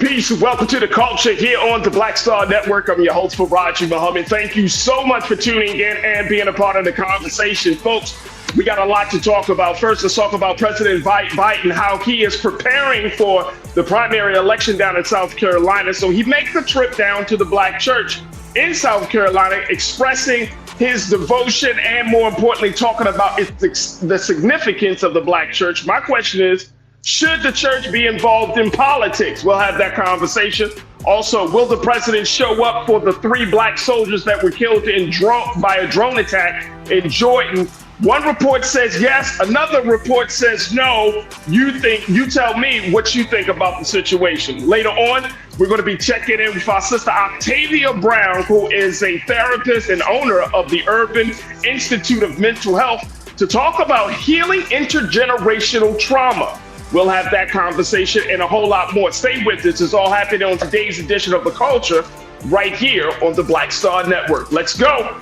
Peace. Welcome to the culture here on the Black Star Network. I'm your host, Faraji Muhammad. Thank you so much for tuning in and being a part of the conversation. Folks, we got a lot to talk about. First, let's talk about President Biden, how he is preparing for the primary election down in South Carolina. So he makes a trip down to the Black church in South Carolina, expressing his devotion and, more importantly, talking about the significance of the Black church. My question is, should the church be involved in politics? We'll have that conversation. Also, will the president show up for the 3 Black soldiers that were killed by a drone attack in Jordan? One report says yes, another report says no. You tell me what you think about the situation. Later on, we're going to be checking in with our sister Octavia Brown, who is a therapist and owner of the Urban Institute of Mental Health, to talk about healing intergenerational trauma. We'll have that conversation and a whole lot more. Stay with us. It's all happening on today's edition of The Culture right here on the Black Star Network. Let's go.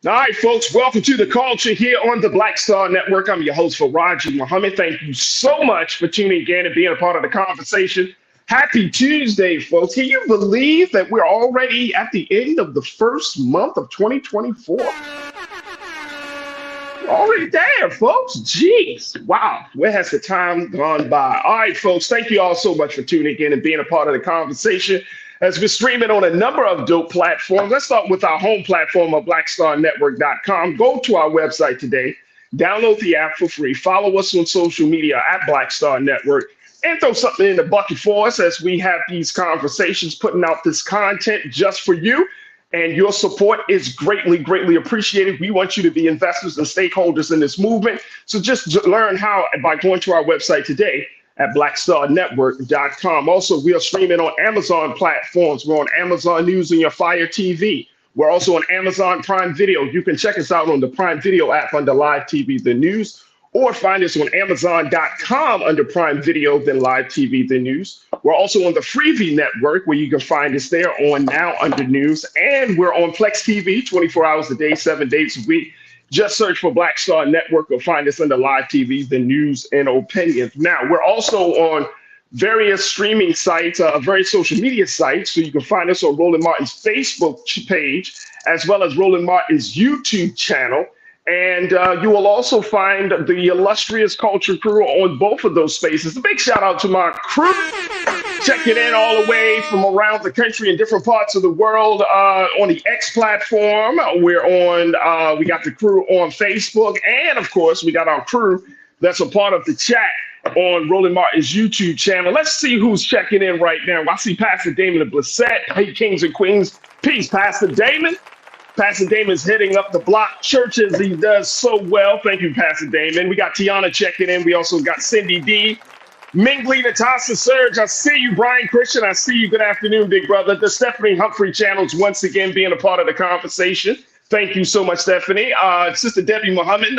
All right, folks, welcome to the culture here on the Black Star Network. I'm your host, Faraji Muhammad. Thank you so much for tuning in and being a part of the conversation. Happy Tuesday, folks. Can you believe that we're already at the end of the first month of 2024? Already there, folks. Jeez. Wow. Where has the time gone by? All right, folks, thank you all so much for tuning in and being a part of the conversation. As we're streaming on a number of dope platforms, let's start with our home platform of blackstarnetwork.com. Go to our website today, download the app for free, follow us on social media at Black Star Network, and throw something in the bucket for us as we have these conversations, putting out this content just for you. And your support is greatly, greatly appreciated. We want you to be investors and stakeholders in this movement. So just learn how by going to our website today at blackstarnetwork.com. Also, we are streaming on Amazon platforms. We're on Amazon News and your Fire TV. We're also on Amazon Prime Video. You can check us out on the Prime Video app under Live TV, The News, or find us on Amazon.com under Prime Video, then Live TV, The News. We're also on the Freevee Network, where you can find us there on Now under News. And we're on Flex TV 24 hours a day, 7 days a week. Just search for Black Star Network or find us under Live TV, The News and Opinions. Now, we're also on various streaming sites, various social media sites. So you can find us on Roland Martin's Facebook page, as well as Roland Martin's YouTube channel. And you will also find the illustrious Culture Crew on both of those spaces. A big shout out to my crew, checking in all the way from around the country in different parts of the world on the X platform. We're on, we got the crew on Facebook. And of course, we got our crew that's a part of the chat on Roland Martin's YouTube channel. Let's see who's checking in right now. I see Pastor Damon Blissett. Hey, Kings and Queens. Peace, Pastor Damon. Pastor Damon's hitting up the Block church as he does so well. Thank you, Pastor Damon. We got Tiana checking in. We also got Cindy D. Mingley, Natasha Surge, I see you. Brian Christian, I see you. Good afternoon, big brother. The Stephanie Humphrey channels once again being a part of the conversation. Thank you so much, Stephanie. Sister Debbie Muhammad,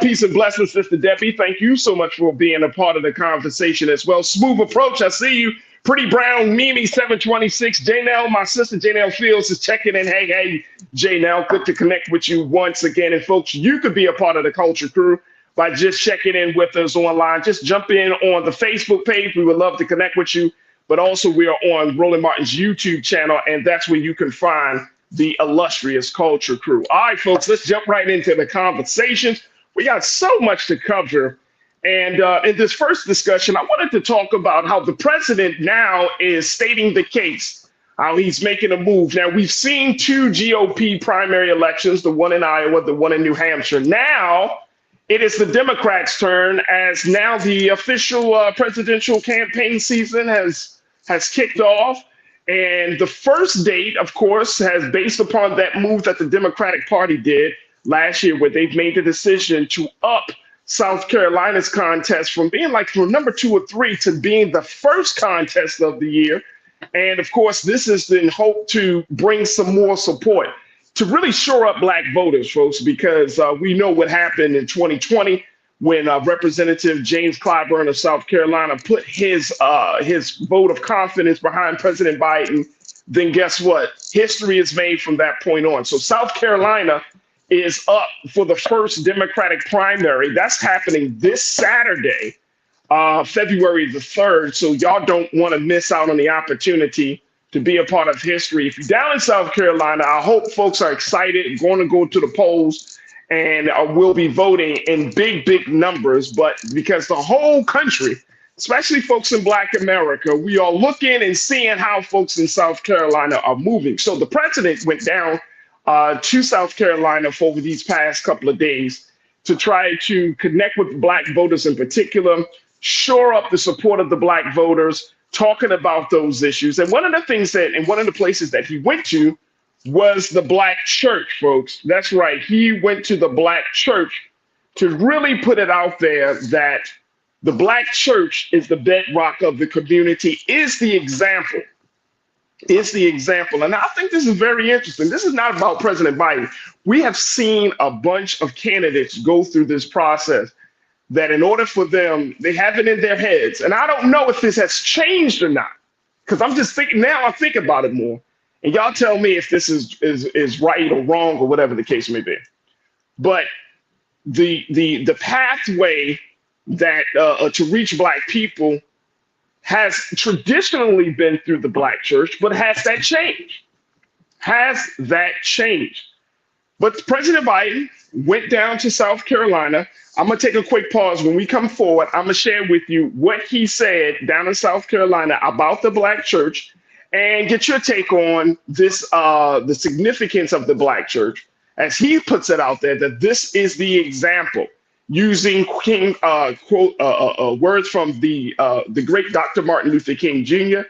peace and blessings, Sister Debbie. Thank you so much for being a part of the conversation as well. Smooth Approach, I see you. Pretty Brown, Mimi 726, Janelle, my sister Janelle Fields is checking in. Hey, Janelle, good to connect with you once again. And folks, you could be a part of the Culture Crew by just checking in with us online. Just jump in on the Facebook page. We would love to connect with you. But also we are on Roland Martin's YouTube channel, and that's where you can find the illustrious Culture Crew. All right, folks, let's jump right into the conversation. We got so much to cover. And in this first discussion, I wanted to talk about how the president now is stating the case, how he's making a move. Now, we've seen 2 GOP primary elections, the one in Iowa, the one in New Hampshire. Now, it is the Democrats' turn, as now the official presidential campaign season has kicked off. And the first date, of course, has based upon that move that the Democratic Party did last year, where they've made the decision to up South Carolina's contest from being like from number 2 or 3 to being the first contest of the year. And of course, this is in hope to bring some more support. to really shore up black voters, folks, because we know what happened in 2020 when Representative James Clyburn of South Carolina put his vote of confidence behind President Biden. Then guess what? History is made from that point on. So South Carolina is up for the first Democratic primary. That's happening this Saturday, February the 3rd. So y'all don't want to miss out on the opportunity to be a part of history. If you're down in South Carolina, I hope folks are excited, going to go to the polls, and will be voting in big, big numbers. But because the whole country, especially folks in Black America, we are looking and seeing how folks in South Carolina are moving. So the president went down to South Carolina for over these past couple of days to try to connect with Black voters in particular, shore up the support of the Black voters, talking about those issues. And one of the things and one of the places that he went to was the Black church, folks. That's right. He went to the Black church to really put it out there that the Black church is the bedrock of the community, is the example. And I think this is very interesting. This is not about President Biden. We have seen a bunch of candidates go through this process that in order for them, they have it in their heads. And I don't know if this has changed or not, because I'm just thinking now, I think about it more. And y'all tell me if this is right or wrong or whatever the case may be. But the pathway that to reach Black people has traditionally been through the Black church, but has that changed? Has that changed? But President Biden went down to South Carolina. I'm going to take a quick pause. When we come forward, I'm going to share with you what he said down in South Carolina about the Black church and get your take on this, the significance of the Black church, as he puts it out there, that this is the example, using King words from the great Dr. Martin Luther King Jr.,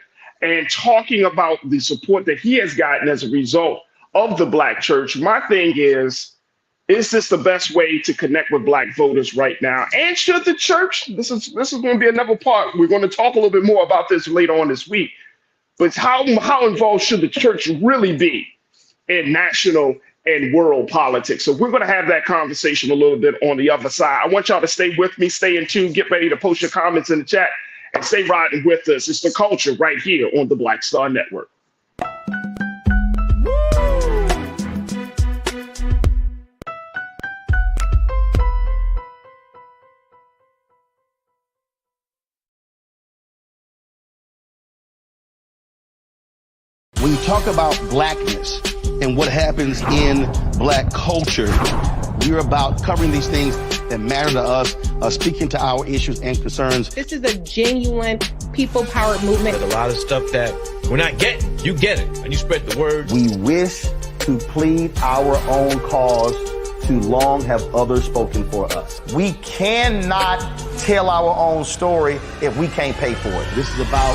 and talking about the support that he has gotten as a result of the Black church. My thing is this the best way to connect with Black voters right now? And should the church, this is going to be another part. We're going to talk a little bit more about this later on this week. But how involved should the church really be in national and world politics? So we're going to have that conversation a little bit on the other side. I want y'all to stay with me, stay in tune, get ready to post your comments in the chat, and stay riding with us. It's The Culture right here on the Black Star Network. When you talk about Blackness and what happens in Black culture, we're about covering these things that matter to us, speaking to our issues and concerns. This is a genuine people-powered movement. There's a lot of stuff that we're not getting. You get it, and you spread the word. We wish to plead our own cause. Too long have others spoken for us. We cannot tell our own story if we can't pay for it. This is about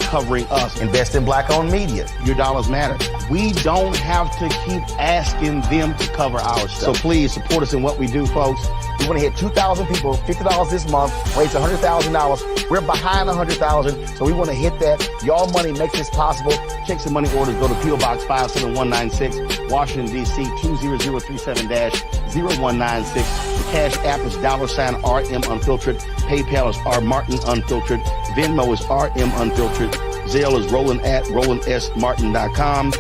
covering us. Invest in Black-owned media. Your dollars matter. We don't have to keep asking them to cover our stuff. So please support us in what we do, folks. We want to hit 2,000 people, $50 this month, raise $100,000. We're behind 100,000, so we want to hit that. Y'all money makes this possible. Checks and money orders go to P.O. Box 57196, Washington, D.C. 20036-0196. The Cash App is $RM Unfiltered. PayPal is R Martin Unfiltered. Venmo is RM Unfiltered. Zelle is Roland at RolandSMartin.com.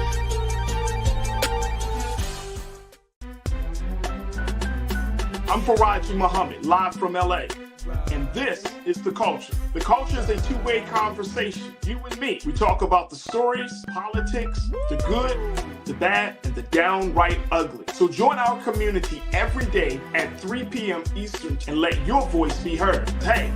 I'm Faraji Muhammad, live from LA. And this is The Culture. The Culture is a two-way conversation. You and me. We talk about the stories, politics, the good, the bad, and the downright ugly. So join our community every day at 3 p.m. Eastern and let your voice be heard. Hey,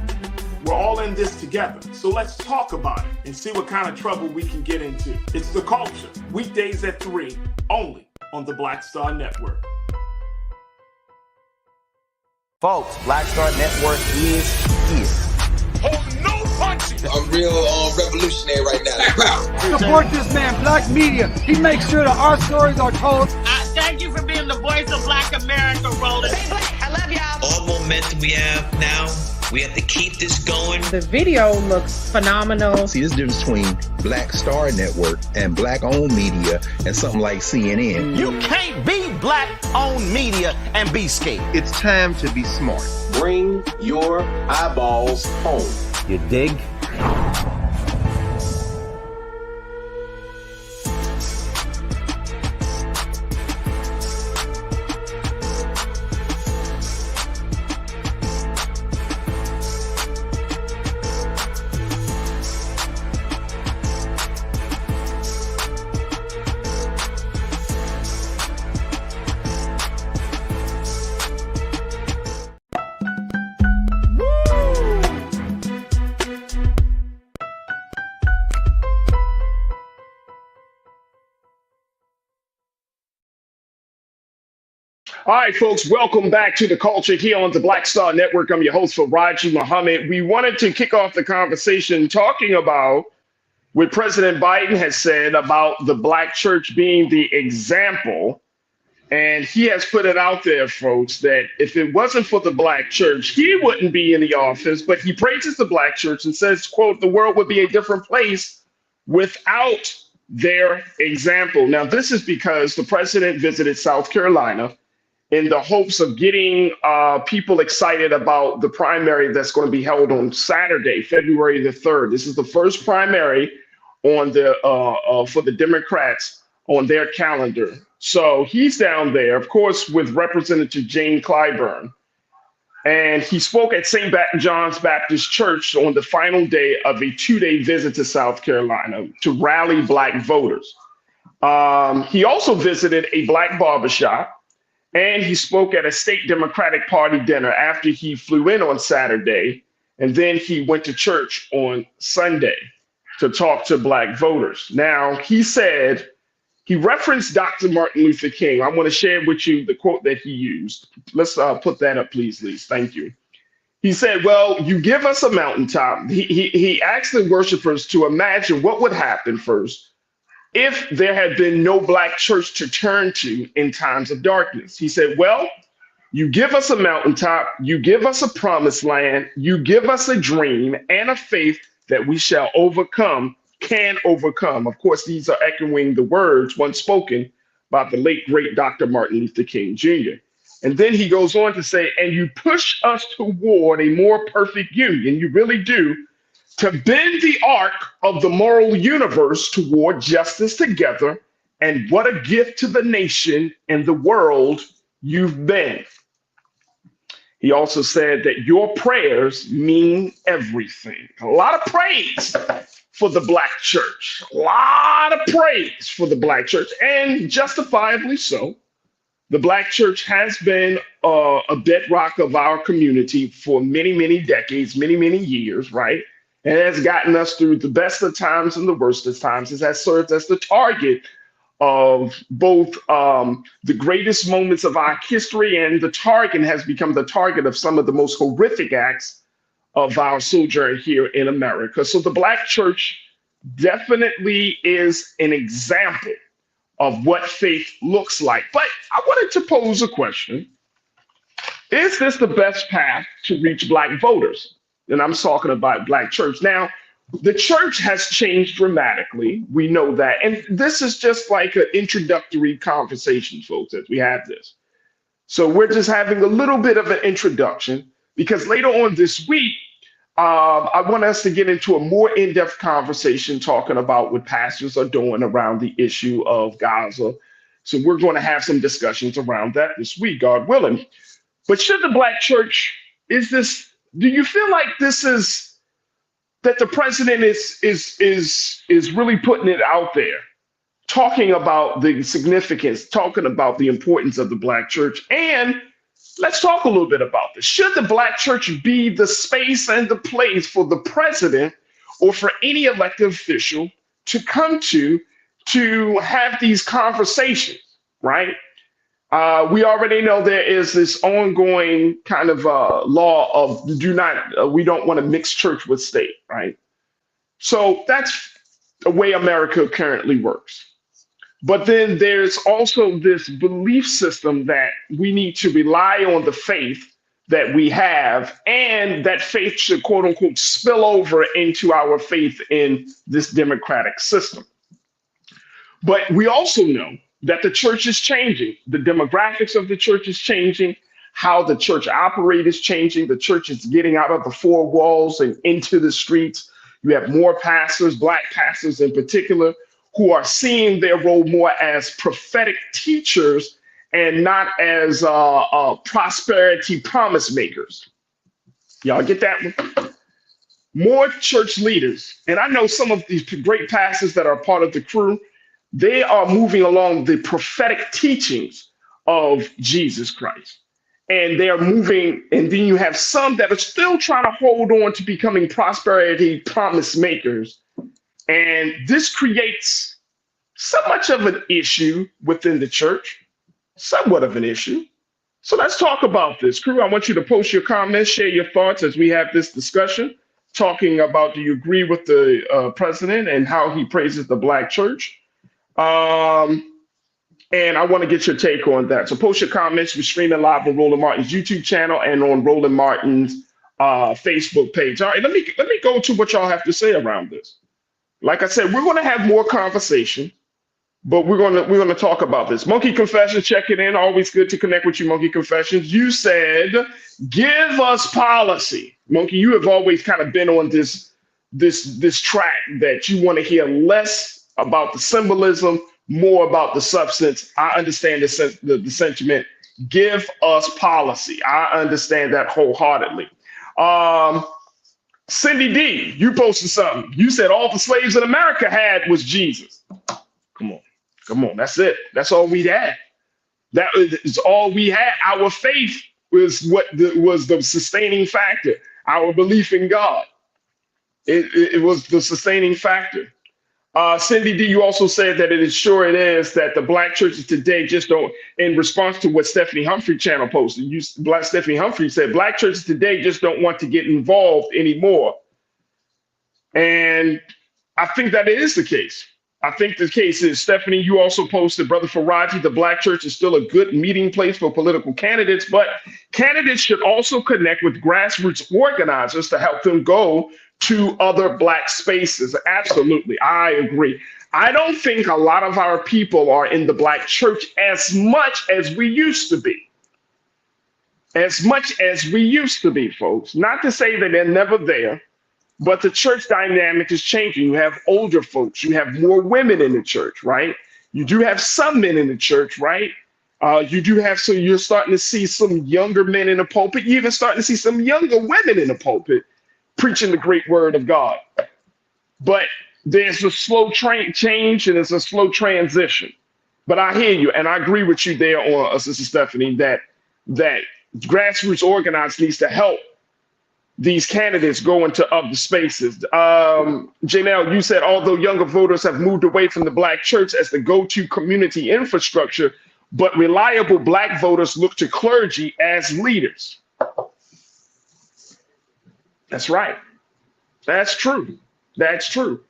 we're all in this together. So let's talk about it and see what kind of trouble we can get into. It's The Culture, weekdays at 3, only on the Black Star Network. Folks, Black Star Network is here. Oh, no punching! I'm real revolutionary right now. Support this man, Black Media. He makes sure that our stories are told. Thank you for being the voice of Black America, Roland. Stay Black. I love y'all. All momentum we have now We have to keep this going. The video looks phenomenal. See, there's a difference between Black Star Network and Black-owned media and something like CNN. You can't be black-owned media and be scared. It's time to be smart. Bring your eyeballs home. You dig? All right, folks, welcome back to The Culture here on the Black Star Network. I'm your host, Faraji Muhammad. We wanted to kick off the conversation talking about what President Biden has said about the Black church being the example. And he has put it out there, folks, that if it wasn't for the Black church, he wouldn't be in the office. But he praises the Black church and says, quote, the world would be a different place without their example. Now, this is because the president visited South Carolina in the hopes of getting people excited about the primary that's going to be held on Saturday, February the 3rd. This is the first primary on the for the Democrats on their calendar. So he's down there, of course, with Representative Jane Clyburn. And he spoke at St. John's Baptist Church on the final day of a 2-day visit to South Carolina to rally Black voters. He also visited a Black barbershop. And he spoke at a state Democratic Party dinner after he flew in on Saturday. And then he went to church on Sunday to talk to Black voters. Now, he said, he referenced Dr. Martin Luther King. I want to share with you the quote that he used. Let's put that up, please, Lise. Thank you. He said, well, you give us a mountaintop. He asked the worshipers to imagine what would happen first if there had been no Black church to turn to in times of darkness. He said, well, you give us a mountaintop, you give us a promised land, you give us a dream and a faith that we shall overcome, can overcome. Of course, these are echoing the words once spoken by the late, great Dr. Martin Luther King Jr. And then he goes on to say, and you push us toward a more perfect union, you really do, to bend the arc of the moral universe toward justice together. And what a gift to the nation and the world you've been. He also said that your prayers mean everything. A lot of praise for the Black church. A lot of praise for the Black church, and justifiably so. The Black church has been a bedrock of our community for many, many decades, many, many years, right? And it has gotten us through the best of times and the worst of times. It has served as the target of both the greatest moments of our history, and the target has become the target of some of the most horrific acts of our sojourn here in America. So the Black church definitely is an example of what faith looks like. But I wanted to pose a question. Is this the best path to reach Black voters? And I'm talking about Black church. Now, the church has changed dramatically. We know that. And this is just like an introductory conversation, folks, as we have this. So we're just having a little bit of an introduction, because later on this week, I want us to get into a more in-depth conversation talking about what pastors are doing around the issue of Gaza. So we're going to have some discussions around that this week, God willing. But should the Black church, do you feel like this is that the president is really putting it out there, talking about the significance, talking about the importance of the Black church? And let's talk a little bit about this. Should the Black church be the space and the place for the president or for any elected official to come to have these conversations, right? We already know there is this ongoing kind of law of we don't want to mix church with state, right? So that's the way America currently works. But then there's also this belief system that we need to rely on the faith that we have, and that faith should, quote unquote, spill over into our faith in this democratic system. But we also know that the church is changing. The demographics of the church is changing. How the church operates is changing. The church is getting out of the four walls and into the streets. You have more pastors, Black pastors in particular, who are seeing their role more as prophetic teachers and not as prosperity promise makers. Y'all get that one? More church leaders, and I know some of these great pastors that are part of the crew, they are moving along the prophetic teachings of Jesus Christ. And they are moving, and then you have some that are still trying to hold on to becoming prosperity promise makers. And this creates so much of an issue within the church, somewhat of an issue. So let's talk about this. Crew, I want you to post your comments, share your thoughts as we have this discussion, talking about, do you agree with the president and how he praises the Black church? And I want to get your take on that. So post your comments. We're streaming live on Roland Martin's YouTube channel and on Roland Martin's Facebook page. All right, let me go to what y'all have to say around this. Like I said, we're going to have more conversation, but we're going to talk about this. Monkey Confessions checking in. Always good to connect with you, Monkey Confessions. You said, give us policy. Monkey, you have always kind of been on this track that you want to hear less about the symbolism, more about the substance. I understand the sentiment. Give us policy. I understand that wholeheartedly. Cindy D, you posted something. You said all the slaves in America had was Jesus. Come on. That's it. That's all we had. That is all we had. Our faith was was the sustaining factor. Our belief in God. It was the sustaining factor. Cindy D, you also said that it is that the Black churches today just don't, in response to what Stephanie Humphrey channel posted, Stephanie Humphrey said, Black churches today just don't want to get involved anymore. And I think that is the case. I think the case is, Stephanie, you also posted, Brother Faraji, the Black church is still a good meeting place for political candidates, but candidates should also connect with grassroots organizers to help them go to other Black spaces. Absolutely. I agree. I don't think a lot of our people are in the Black church as much as we used to be. As much as we used to be, folks. Not to say that they're never there, but the church dynamic is changing. You have older folks. You have more women in the church, right? You do have some men in the church, right? You do have, so you're starting to see some younger men in the pulpit. You're even starting to see some younger women in the pulpit preaching the great word of God. But there's a slow change and it's a slow transition. But I hear you, and I agree with you there on Sister Stephanie, that grassroots organizers needs to help these candidates go into other spaces. Janelle, you said, although younger voters have moved away from the Black church as the go-to community infrastructure, but reliable Black voters look to clergy as leaders. That's right. That's true. That's true.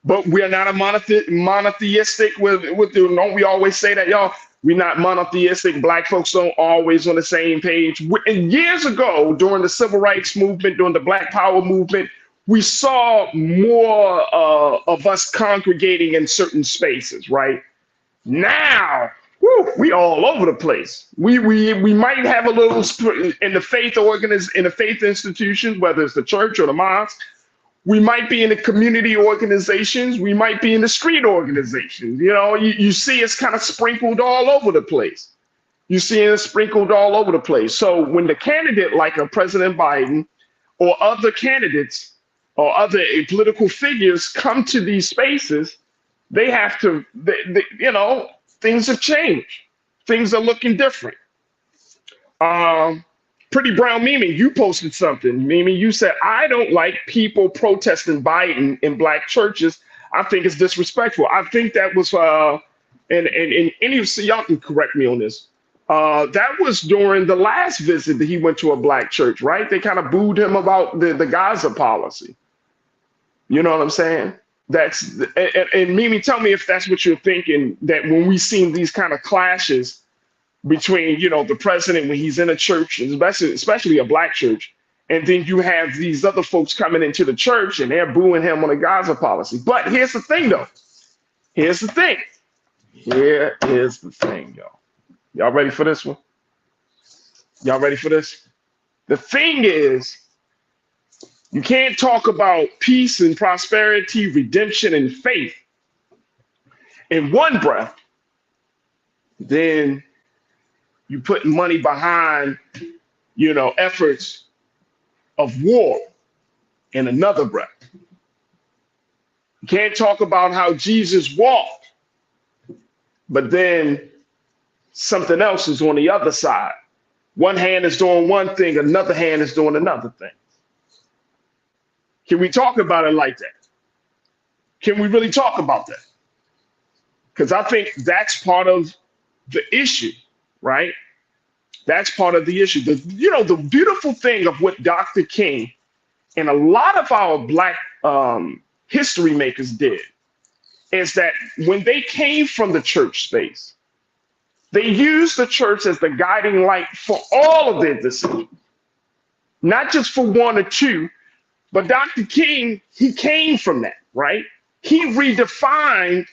But we're not a monotheistic don't we always say that, y'all? We're not monotheistic. Black folks don't always on the same page. And years ago, during the civil rights movement, during the Black Power movement, we saw more of us congregating in certain spaces, right? Now, we all over the place. We might have a little in the faith institutions, whether it's the church or the mosque. We might be in the community organizations. We might be in the street organizations. You know, you see it's kind of sprinkled all over the place. You see it sprinkled all over the place. So when the candidate like a President Biden or other candidates or other political figures come to these spaces, they have to, things have changed. Things are looking different. Pretty Brown Mimi, you posted something. Mimi, you said, I don't like people protesting Biden in Black churches. I think it's disrespectful. I think that was, and any of y'all can correct me on this. That was during the last visit that he went to a Black church, right? They kind of booed him about the Gaza policy. You know what I'm saying? And Mimi, tell me if that's what you're thinking, that when we seen these kind of clashes between, you know, the president when he's in a church, and especially a black church, and then you have these other folks coming into the church and they're booing him on a Gaza policy. But here's the thing, though. Here's the thing. Here is the thing, y'all. Y'all ready for this one? Y'all ready for this? The thing is, you can't talk about peace and prosperity, redemption and faith in one breath, then you put money behind, you know, efforts of war in another breath. You can't talk about how Jesus walked, but then something else is on the other side. One hand is doing one thing, another hand is doing another thing. Can we talk about it like that? Can we really talk about that? Because I think that's part of the issue, right? That's part of the issue. The beautiful thing of what Dr. King and a lot of our Black history makers did is that when they came from the church space, they used the church as the guiding light for all of their decisions, not just for one or two. But Dr. King, he came from that, right? He redefined,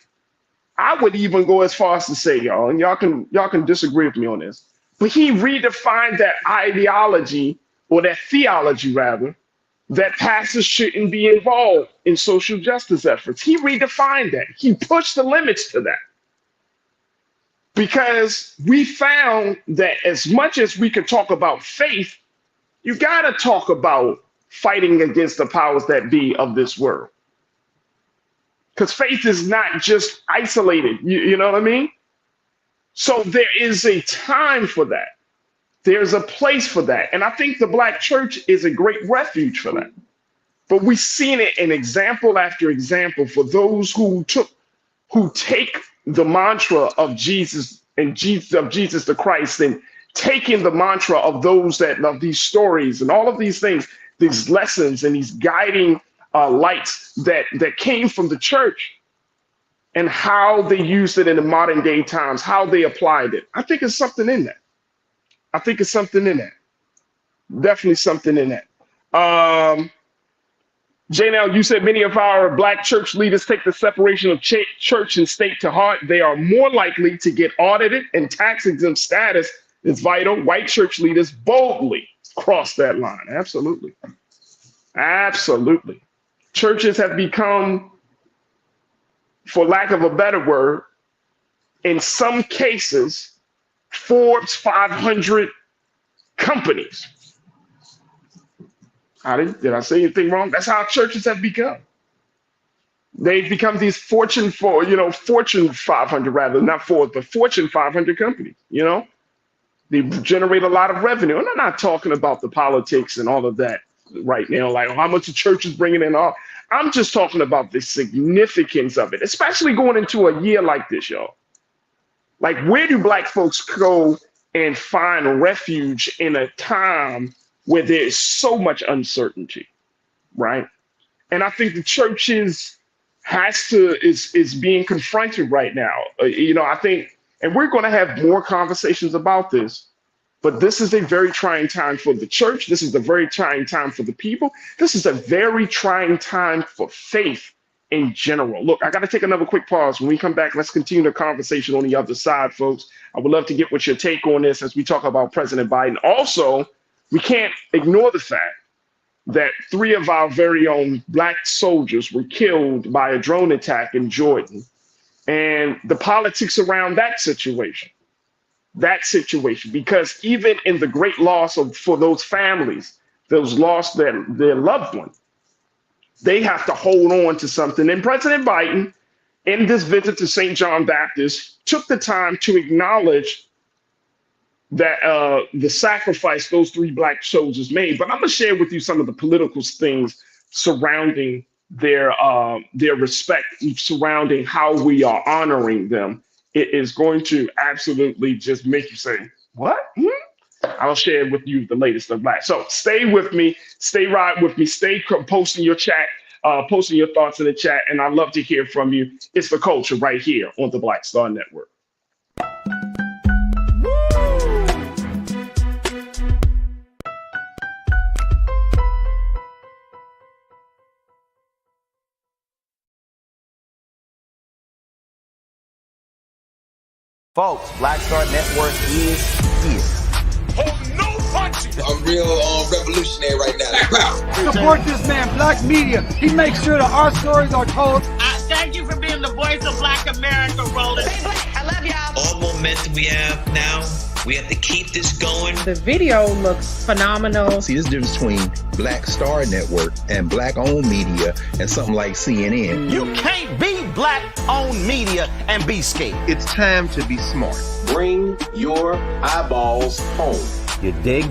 I would even go as far as to say, y'all, and y'all can disagree with me on this, but he redefined that ideology, or that theology rather, that pastors shouldn't be involved in social justice efforts. He redefined that. He pushed the limits to that. Because we found that as much as we can talk about faith, you gotta talk about fighting against the powers that be of this world. Because faith is not just isolated, you know what I mean? So there is a time for that. There's a place for that. And I think the Black church is a great refuge for that. But we've seen it in example after example for those who take the mantra of Jesus and Jesus the Christ, and taking the mantra of those that love these stories and all of these things, these lessons and these guiding lights that came from the church, and how they used it in the modern day times, how they applied it. I think it's something in that. I think it's something in that. Definitely something in that. Janelle, you said many of our Black church leaders take the separation of church and state to heart. They are more likely to get audited, and tax exempt status is vital. White church leaders boldly cross that line. Absolutely. Absolutely. Churches have become, for lack of a better word, in some cases, Forbes 500 companies. Did I say anything wrong? That's how churches have become. They've become these Fortune 500 rather, not Forbes, but Fortune 500 companies, you know? They generate a lot of revenue. And I'm not talking about the politics and all of that right now, like how much the church is bringing in. I'm just talking about the significance of it, especially going into a year like this, y'all. Like, where do Black folks go and find refuge in a time where there is so much uncertainty, right? And I think the church is being confronted right now. I think, and we're going to have more conversations about this, but this is a very trying time for the church. This is a very trying time for the people. This is a very trying time for faith in general. Look, I got to take another quick pause. When we come back, let's continue the conversation on the other side, folks. I would love to get what your take on this as we talk about President Biden. Also, we can't ignore the fact that 3 of our very own Black soldiers were killed by a drone attack in Jordan, and the politics around that situation, because even in the great loss for those families, those lost their loved one, they have to hold on to something. And President Biden, in this visit to St. John Baptist, took the time to acknowledge that the sacrifice those 3 Black soldiers made. But I'm gonna share with you some of the political things surrounding their respect, surrounding how we are honoring them. It is going to absolutely just make you say, what? I'll share with you the latest of that. So stay with me, stay right with me, stay posting your chat, posting your thoughts in the chat, and I'd love to hear from you. It's The Culture right here on the Black Star Network. Folks, Black Star Network is here. I'm real revolutionary right now. Support this man, Black Media. He makes sure that our stories are told. Thank you for being the voice of Black America, Roland. I love y'all. All momentum we have now, we have to keep this going. The video looks phenomenal. See, this difference between Black Star Network and black-owned media and something like CNN. You can't be black-owned media and be scared. It's time to be smart. Bring your eyeballs home. You dig?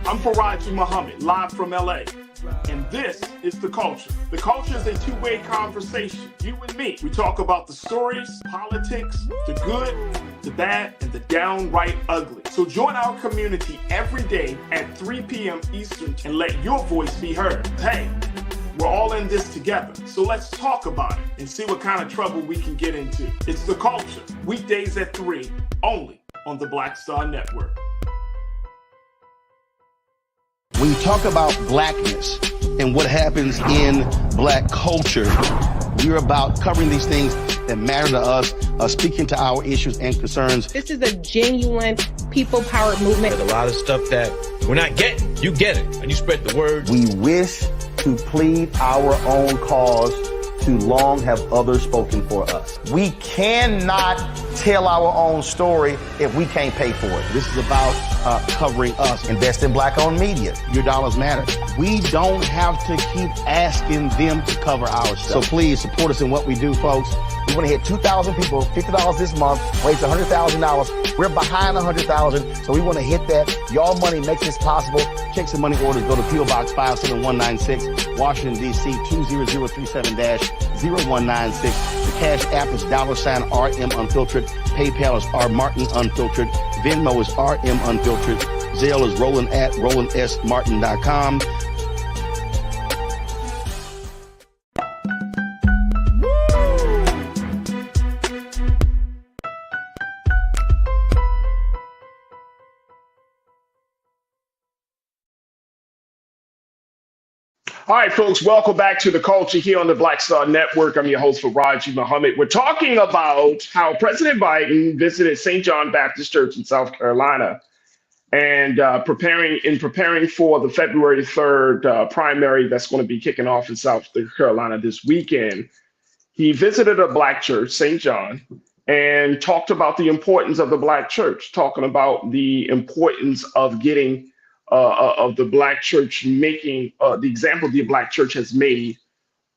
I'm Faraji Muhammad, live from LA. And this is The Culture. The Culture is a two-way conversation. You and me. We talk about the stories, politics, the good, the bad, and the downright ugly. So join our community every day at 3 p.m. Eastern and let your voice be heard. Hey, we're all in this together. So let's talk about it and see what kind of trouble we can get into. It's The Culture. Weekdays at 3, only on the Black Star Network. When you talk about blackness and what happens in black culture, we're about covering these things that matter to us, speaking to our issues and concerns. This is a genuine people-powered movement. There's a lot of stuff that we're not getting. You get it, and you spread the word. We wish to plead our own cause. Too long have others spoken for us. We cannot tell our own story if we can't pay for it. This is about covering us. Invest in black-owned media. Your dollars matter. We don't have to keep asking them to cover our stuff. So please support us in what we do, folks. We want to hit 2,000 people, $50 this month, raise $100,000. We're behind 100,000, so we want to hit that. Y'all money makes this possible. Check some money orders. Go to P.O. Box 57196, Washington, D.C. 20037-0196. The Cash App is $RM Unfiltered. PayPal is R Martin Unfiltered. Venmo is RM Unfiltered. Zelle is Roland at RolandSMartin.com. All right, folks, welcome back to The Culture here on the Black Star Network. I'm your host, Faraji Muhammad. We're talking about how President Biden visited St. John Baptist Church in South Carolina and preparing for the February 3rd primary that's going to be kicking off in South Carolina this weekend. He visited a black church, St. John, and talked about the importance of the black church, talking about the importance of getting of the black church making the example the black church has made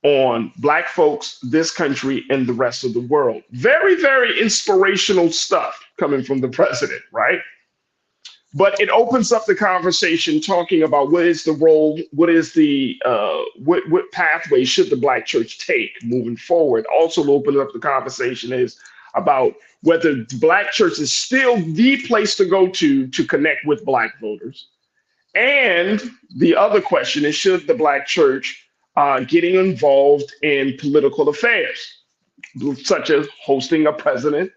on black folks, this country, and the rest of the world. Very, very inspirational stuff coming from the president, right? But it opens up the conversation talking about what is the role, what is the, what pathway should the black church take moving forward. Also opening up the conversation is about whether the black church is still the place to go to connect with black voters. And the other question is, should the black church getting involved in political affairs, such as hosting a president,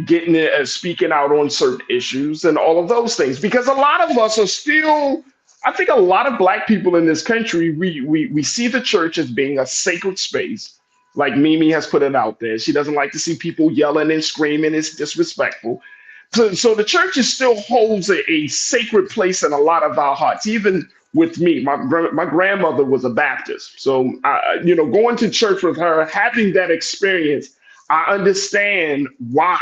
getting speaking out on certain issues and all of those things? Because a lot of us are still, I think a lot of black people in this country, we see the church as being a sacred space. Like Mimi has put it out there. She doesn't like to see people yelling and screaming. It's disrespectful. So the church still holds a sacred place in a lot of our hearts. Even with me, my grandmother was a Baptist. So, going to church with her, having that experience, I understand why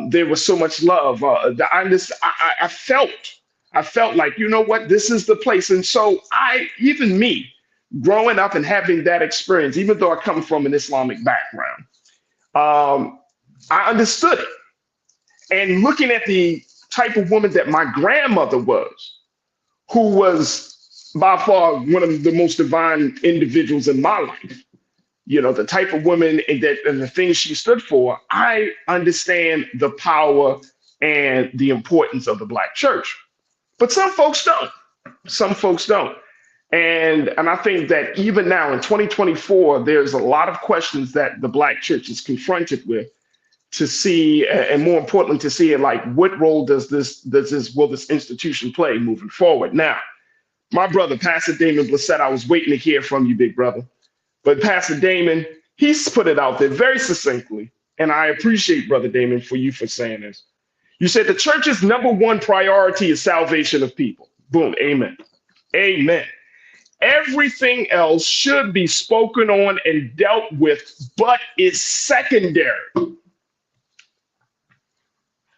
there was so much love. I felt like, you know what, this is the place. And so even me, growing up and having that experience, even though I come from an Islamic background, I understood it. And looking at the type of woman that my grandmother was, who was by far one of the most divine individuals in my life, the type of woman and the things she stood for, I understand the power and the importance of the Black church. But some folks don't. Some folks don't. And I think that even now in 2024, there's a lot of questions that the Black church is confronted with to see, and more importantly, to see like what role will this institution play moving forward. Now, my brother, Pastor Damon Blissett, I was waiting to hear from you, big brother. But Pastor Damon, he's put it out there very succinctly. And I appreciate Brother Damon for saying this. You said the church's number one priority is salvation of people. Boom. Amen. Amen. Everything else should be spoken on and dealt with, but is secondary.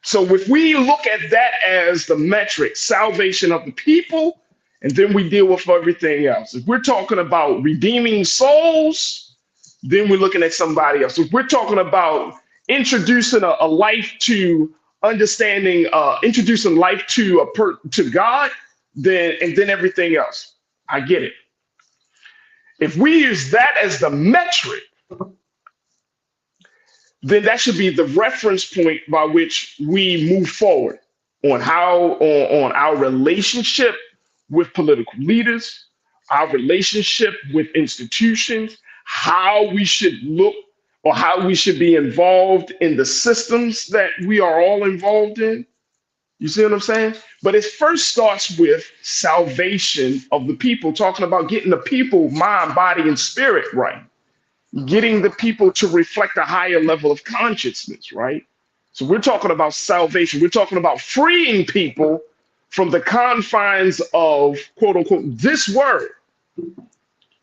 So if we look at that as the metric, salvation of the people, and then we deal with everything else. If we're talking about redeeming souls, then we're looking at somebody else. If we're talking about introducing a life to understanding, introducing life to God, then everything else. I get it. If we use that as the metric, then that should be the reference point by which we move forward on on our relationship with political leaders, our relationship with institutions, how we should look or how we should be involved in the systems that we are all involved in. You see what I'm saying? But it first starts with salvation of the people, talking about getting the people, mind, body, and spirit right. Getting the people to reflect a higher level of consciousness, right? So we're talking about salvation. We're talking about freeing people from the confines of, quote unquote, this word,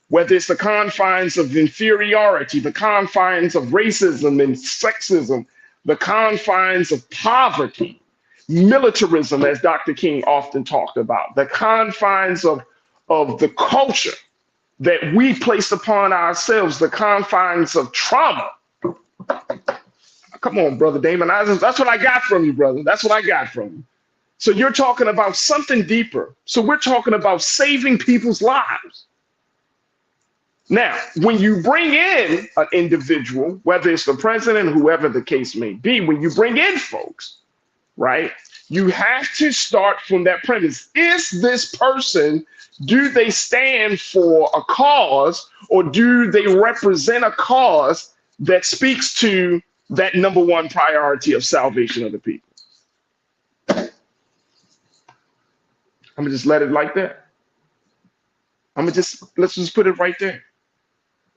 whether it's the confines of inferiority, the confines of racism and sexism, the confines of poverty, militarism, as Dr. King often talked about, the confines of the culture that we place upon ourselves, the confines of trauma. Come on, Brother Damon. That's what I got from you, brother. That's what I got from you. So you're talking about something deeper. So we're talking about saving people's lives. Now, when you bring in an individual, whether it's the president, whoever the case may be, when you bring in folks, right, you have to start from that premise. Is this person, do they stand for a cause, or do they represent a cause that speaks to that number one priority of salvation of the people? I'm gonna just let it like that. Let's just put it right there.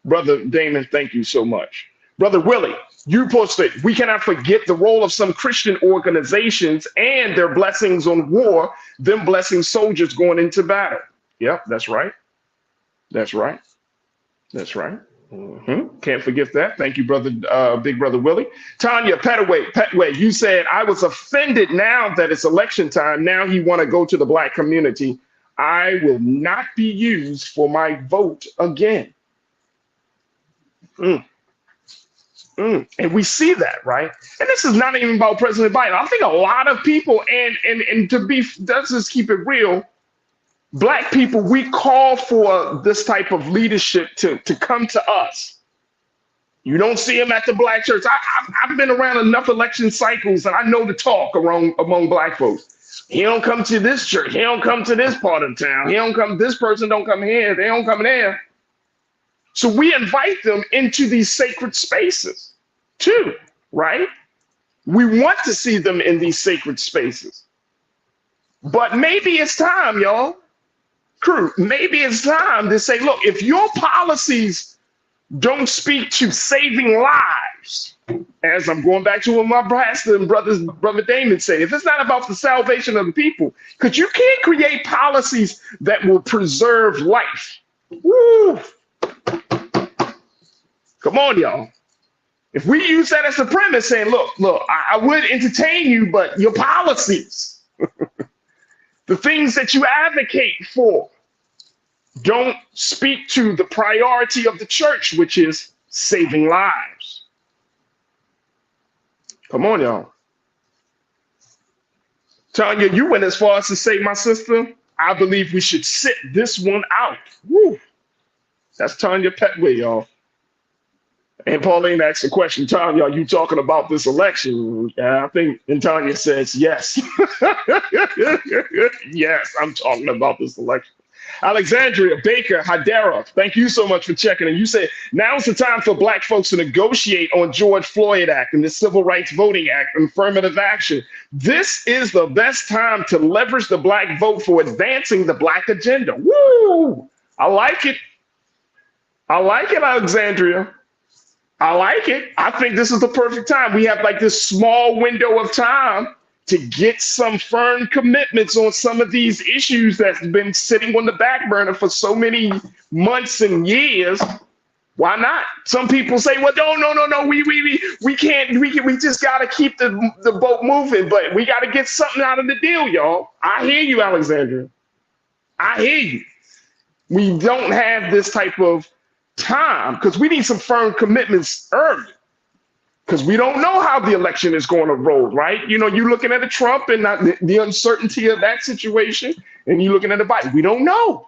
Brother Damon, thank you so much. Brother Willie, you posted, we cannot forget the role of some Christian organizations and their blessings on war, them blessing soldiers going into battle. Yep, that's right. That's right. That's right. Can't forget that. Thank you, brother, big brother Willie. Tanya Petway, you said, I was offended now that it's election time. Now he want to go to the Black community. I will not be used for my vote again. And we see that, right? And this is not even about President Biden. I think a lot of people, and to be, let's just keep it real, Black people, we call for this type of leadership to come to us. You don't see them at the Black church. I've been around enough election cycles, and I know the talk among Black folks. He don't come to this church. He don't come to this part of town. He don't come. This person don't come here. They don't come there. So we invite them into these sacred spaces too, right? We want to see them in these sacred spaces. But maybe it's time, y'all. Crew, maybe it's time to say, look, if your policies don't speak to saving lives, as I'm going back to what my pastor and brother Damon said, if it's not about the salvation of the people, because you can't create policies that will preserve life. Woo! Come on, y'all. If we use that as the premise, saying, look, I would entertain you, but your policies, the things that you advocate for, don't speak to the priority of the church, which is saving lives. Come on, y'all. Tanya, you went as far as to say, my sister, I believe we should sit this one out. Woo. That's Tanya Petway, y'all. And Pauline asked the question, Tanya, are you talking about this election? I think, and Tanya says, yes. Yes, I'm talking about this election. Alexandria, Baker, Hadera, thank you so much for checking in. You said, now's the time for Black folks to negotiate on George Floyd Act and the Civil Rights Voting Act and affirmative action. This is the best time to leverage the Black vote for advancing the Black agenda. Woo! I like it. I like it, Alexandria. I like it. I think this is the perfect time. We have like this small window of time to get some firm commitments on some of these issues that's been sitting on the back burner for so many months and years. Why not? Some people say, well, no, we can't, we just got to keep the boat moving, but we got to get something out of the deal, y'all. I hear you, Alexandra. I hear you. We don't have this type of time because we need some firm commitments early. Because we don't know how the election is going to roll, right? You know, you're looking at a Trump and the uncertainty of that situation, and you're looking at a Biden. We don't know.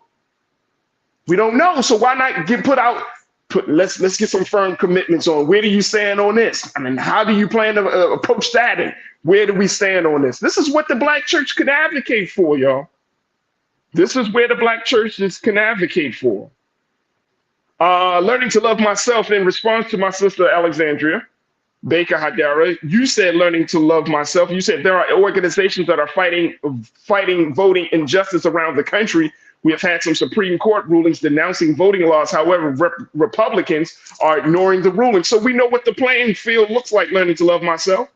We don't know. So why not let's get some firm commitments on where do you stand on this? I mean, how do you plan to approach that? And where do we stand on this? This is what the Black church could advocate for, y'all. This is where the Black churches can advocate for. Learning to love myself in response to my sister, Alexandria. Baker Hadera, you said learning to love myself. You said there are organizations that are fighting voting injustice around the country. We have had some Supreme Court rulings denouncing voting laws. However, Republicans are ignoring the ruling. So we know what the playing field looks like, learning to love myself.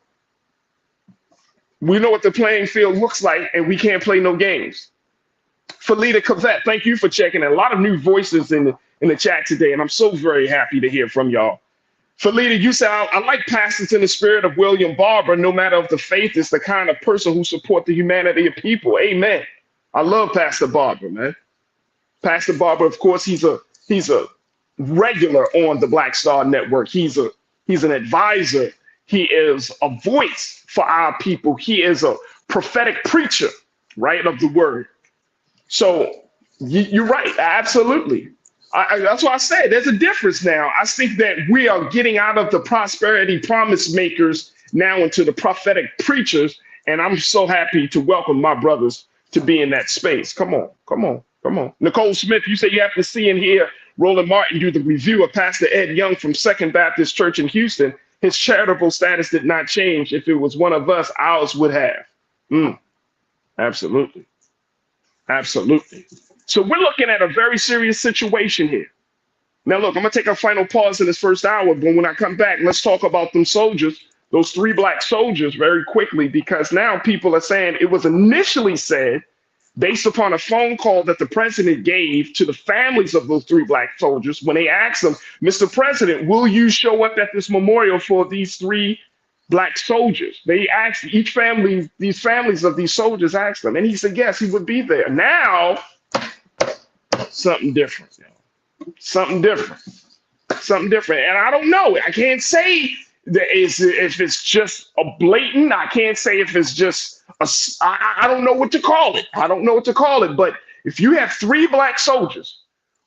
We know what the playing field looks like, and we can't play no games. Felita Cavett, thank you for checking in. A lot of new voices in the chat today, and I'm so very happy to hear from y'all. Felita, you said, I like pastors in the spirit of William Barber, no matter of the faith, is the kind of person who support the humanity of people. Amen. I love Pastor Barber, man. Pastor Barber, of course, he's a regular on the Black Star Network. He's an advisor. He is a voice for our people. He is a prophetic preacher, right, of the word. So you're right, absolutely. That's why I said there's a difference now. I think that we are getting out of the prosperity promise makers now into the prophetic preachers, and I'm so happy to welcome my brothers to be in that space. Come on. Nicole Smith, you say you have to see and hear Roland Martin do the review of Pastor Ed Young from Second Baptist Church in Houston. His charitable status did not change. If it was one of us, ours would have. Absolutely. So we're looking at a very serious situation here. Now, look, I'm going to take a final pause in this first hour, but when I come back, let's talk about them soldiers, those 3 Black soldiers very quickly, because now people are saying it was initially said based upon a phone call that the president gave to the families of those 3 Black soldiers when they asked them, Mr. President, will you show up at this memorial for these 3 Black soldiers? They asked each family, these families of these soldiers asked them, and he said, yes, he would be there. Now, something different, something different. And I don't know. I can't say that if it's just a blatant. I can't say if it's just I don't know what to call it. But if you have 3 Black soldiers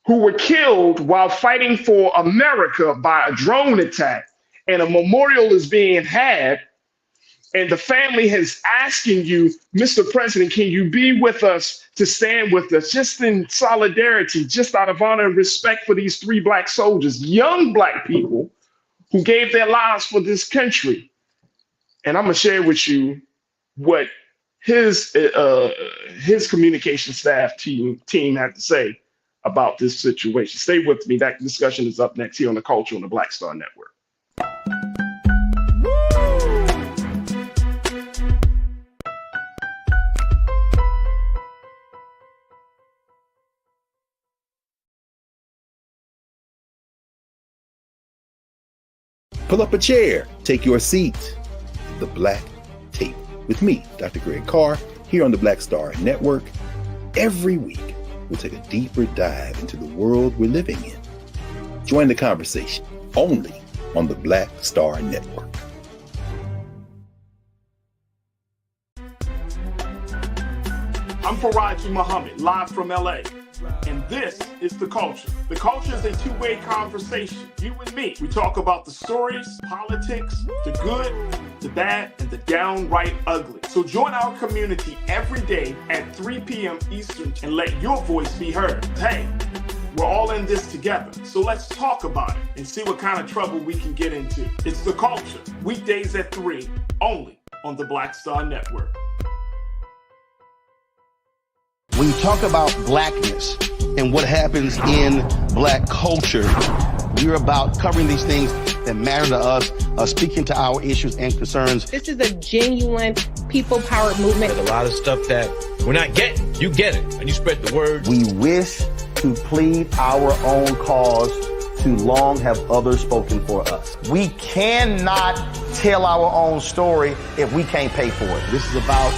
who were killed while fighting for America by a drone attack, and a memorial is being had, and the family is asking you, Mr. President, can you be with us to stand with us just in solidarity, just out of honor and respect for these 3 Black soldiers, young Black people who gave their lives for this country. And I'm going to share with you what his communication staff team had to say about this situation. Stay with me. That discussion is up next here on The Culture on the Black Star Network. Pull up a chair, take your seat. The Black Tape with me, Dr. Greg Carr, here on the Black Star Network. Every week, we'll take a deeper dive into the world we're living in. Join the conversation only on the Black Star Network. I'm Faraji Muhammad, live from LA. And this is The Culture. The Culture is a two-way conversation. You and me. We talk about the stories, politics, the good, the bad, and the downright ugly. So join our community every day at 3 p.m. Eastern and let your voice be heard. Hey, we're all in this together. So let's talk about it and see what kind of trouble we can get into. It's The Culture. Weekdays at 3, only on the Black Star Network. When you talk about blackness and what happens in black culture, we're about covering these things that matter to us, speaking to our issues and concerns. This is a genuine people-powered movement. There's a lot of stuff that we're not getting. You get it, and you spread the word. We wish to plead our own cause. Too long have others spoken for us. We cannot tell our own story if we can't pay for it. This is about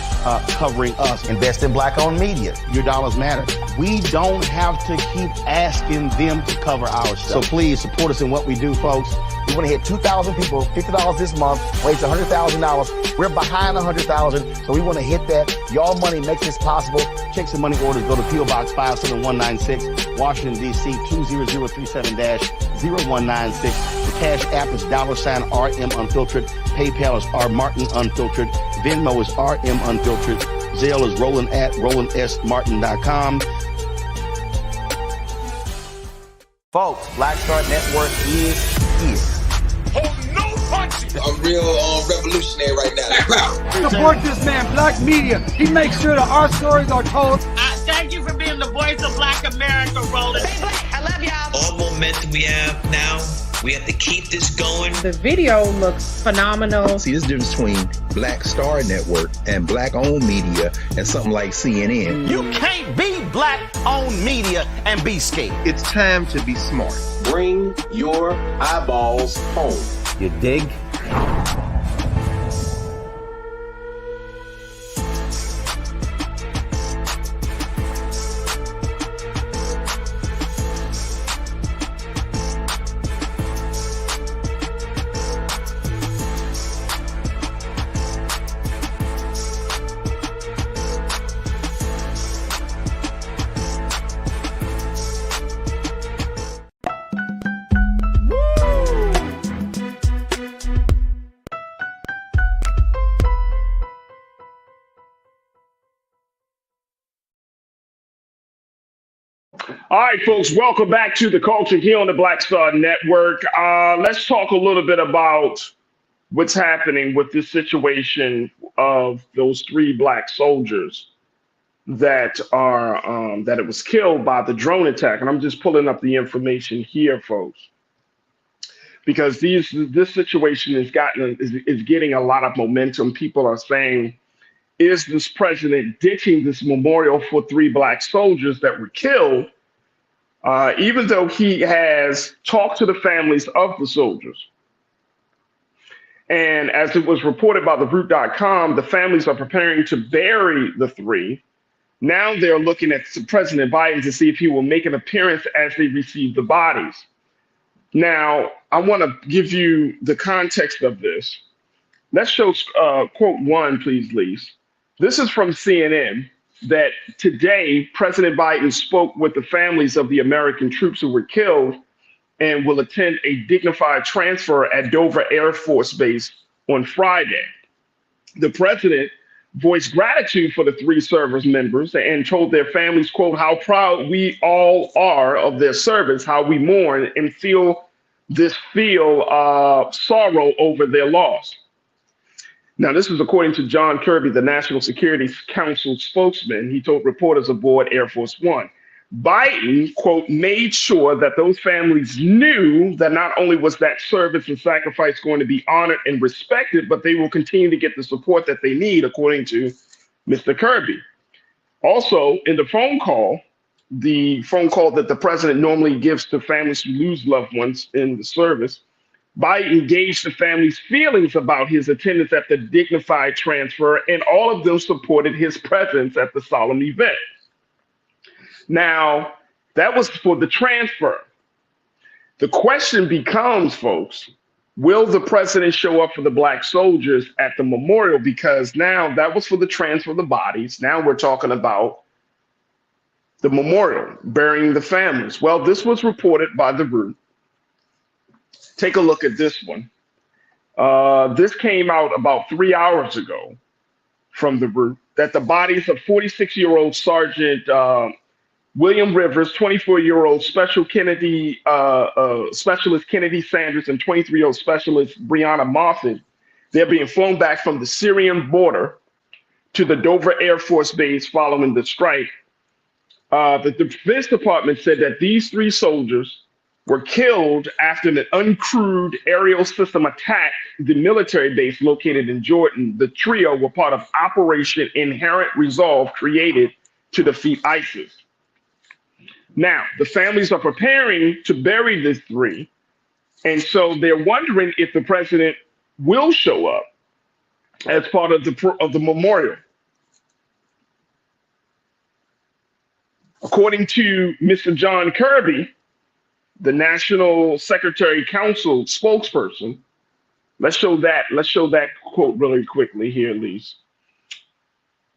covering us. Invest in black-owned media. Your dollars matter. We don't have to keep asking them to cover our stuff. So please support us in what we do, folks. We want to hit 2,000 people, $50 this month, raise $100,000. We're behind 100,000, so we want to hit that. Y'all money makes this possible. Checks and money orders go to P.O. Box 57196, Washington, D.C. 20037-0196. The Cash App is $RM Unfiltered. PayPal is R Martin Unfiltered. Venmo is RM Unfiltered. Zelle is Roland at RolandSMartin.com. Folks, Black Star Network is here. I'm real revolutionary right now. Support this man, Black Media. He makes sure that our stories are told. Thank you for being the voice of Black America, Roland. I love y'all. All momentum we have now, we have to keep this going. The video looks phenomenal. See, this difference between Black Star Network and black-owned media and something like CNN. You can't be black-owned media and be scared. It's time to be smart. Bring your eyeballs home. You dig? All right, folks, welcome back to The Culture here on the Black Star Network. Let's talk a little bit about what's happening with this situation of those 3 black soldiers that it was killed by the drone attack. And I'm just pulling up the information here, folks, because this situation is getting a lot of momentum. People are saying, is this president ditching this memorial for 3 black soldiers that were killed, even though he has talked to the families of the soldiers? And as it was reported by theroot.com, the families are preparing to bury the 3. Now they're looking at President Biden to see if he will make an appearance as they receive the bodies. Now, I want to give you the context of this. Let's show quote 1, please, Lise. This is from CNN, that today President Biden spoke with the families of the American troops who were killed and will attend a dignified transfer at Dover Air Force Base on Friday. The president voiced gratitude for the 3 service members and told their families, quote, how proud we all are of their service, how we mourn and feel sorrow over their loss. Now, this is according to John Kirby, the National Security Council spokesman. He told reporters aboard Air Force One. Biden, quote, made sure that those families knew that not only was that service and sacrifice going to be honored and respected, but they will continue to get the support that they need, according to Mr. Kirby. Also, in the phone call that the president normally gives to families who lose loved ones in the service, Biden gauged the family's feelings about his attendance at the dignified transfer, and all of them supported his presence at the solemn event. Now, that was for the transfer. The question becomes, folks, will the president show up for the black soldiers at the memorial? Because now that was for the transfer of the bodies. Now we're talking about the memorial, burying the families. Well, this was reported by The Root. Take a look at this one. This came out about 3 hours ago from The Root, that the bodies of 46-year-old Sergeant William Rivers, 24-year-old Specialist Kennedy Sanders, and 23-year-old Specialist Breonna Moffett, they're being flown back from the Syrian border to the Dover Air Force Base following the strike. The Defense Department said that these three soldiers were killed after an uncrewed aerial system attacked the military base located in Jordan. The trio were part of Operation Inherent Resolve, created to defeat ISIS. Now, the families are preparing to bury these three, and so they're wondering if the president will show up as part of the memorial. According to Mr. John Kirby, the National Secretary Council spokesperson, let's show that quote really quickly here, Lise.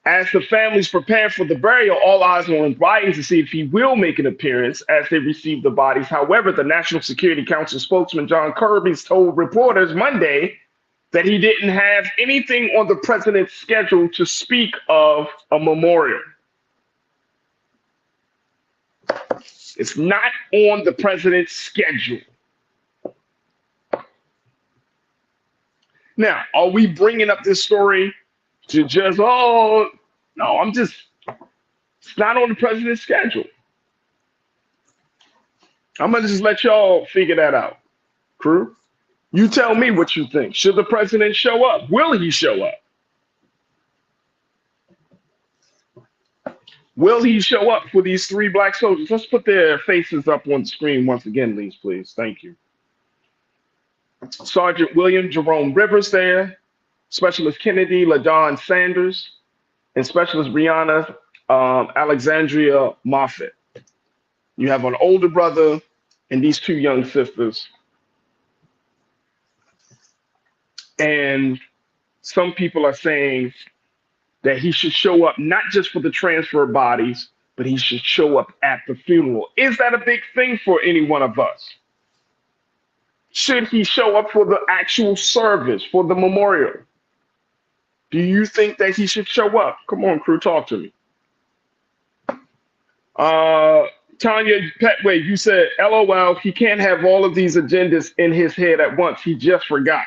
As the families prepare for the burial, all eyes are on Biden to see if he will make an appearance as they receive the bodies. However, the National Security Council spokesman John Kirby told reporters Monday that he didn't have anything on the president's schedule to speak of a memorial. It's not on the president's schedule. Now, are we bringing up this story to just, oh, no, it's not on the president's schedule. I'm going to just let y'all figure that out. Crew, you tell me what you think. Should the president show up? Will he show up? Will he show up for these three black soldiers? Let's put their faces up on the screen once again, Lise, please. Thank you. Sergeant William Jerome Rivers there, Specialist Kennedy LaDon Sanders, and Specialist Breonna Alexandria Moffett. You have an older brother and these two young sisters. And some people are saying that he should show up not just for the transfer of bodies, but he should show up at the funeral. Is that a big thing for any one of us? Should he show up for the actual service, for the memorial? Do you think that he should show up? Come on, crew, talk to me. Tanya Petway, you said, LOL, he can't have all of these agendas in his head at once. He just forgot.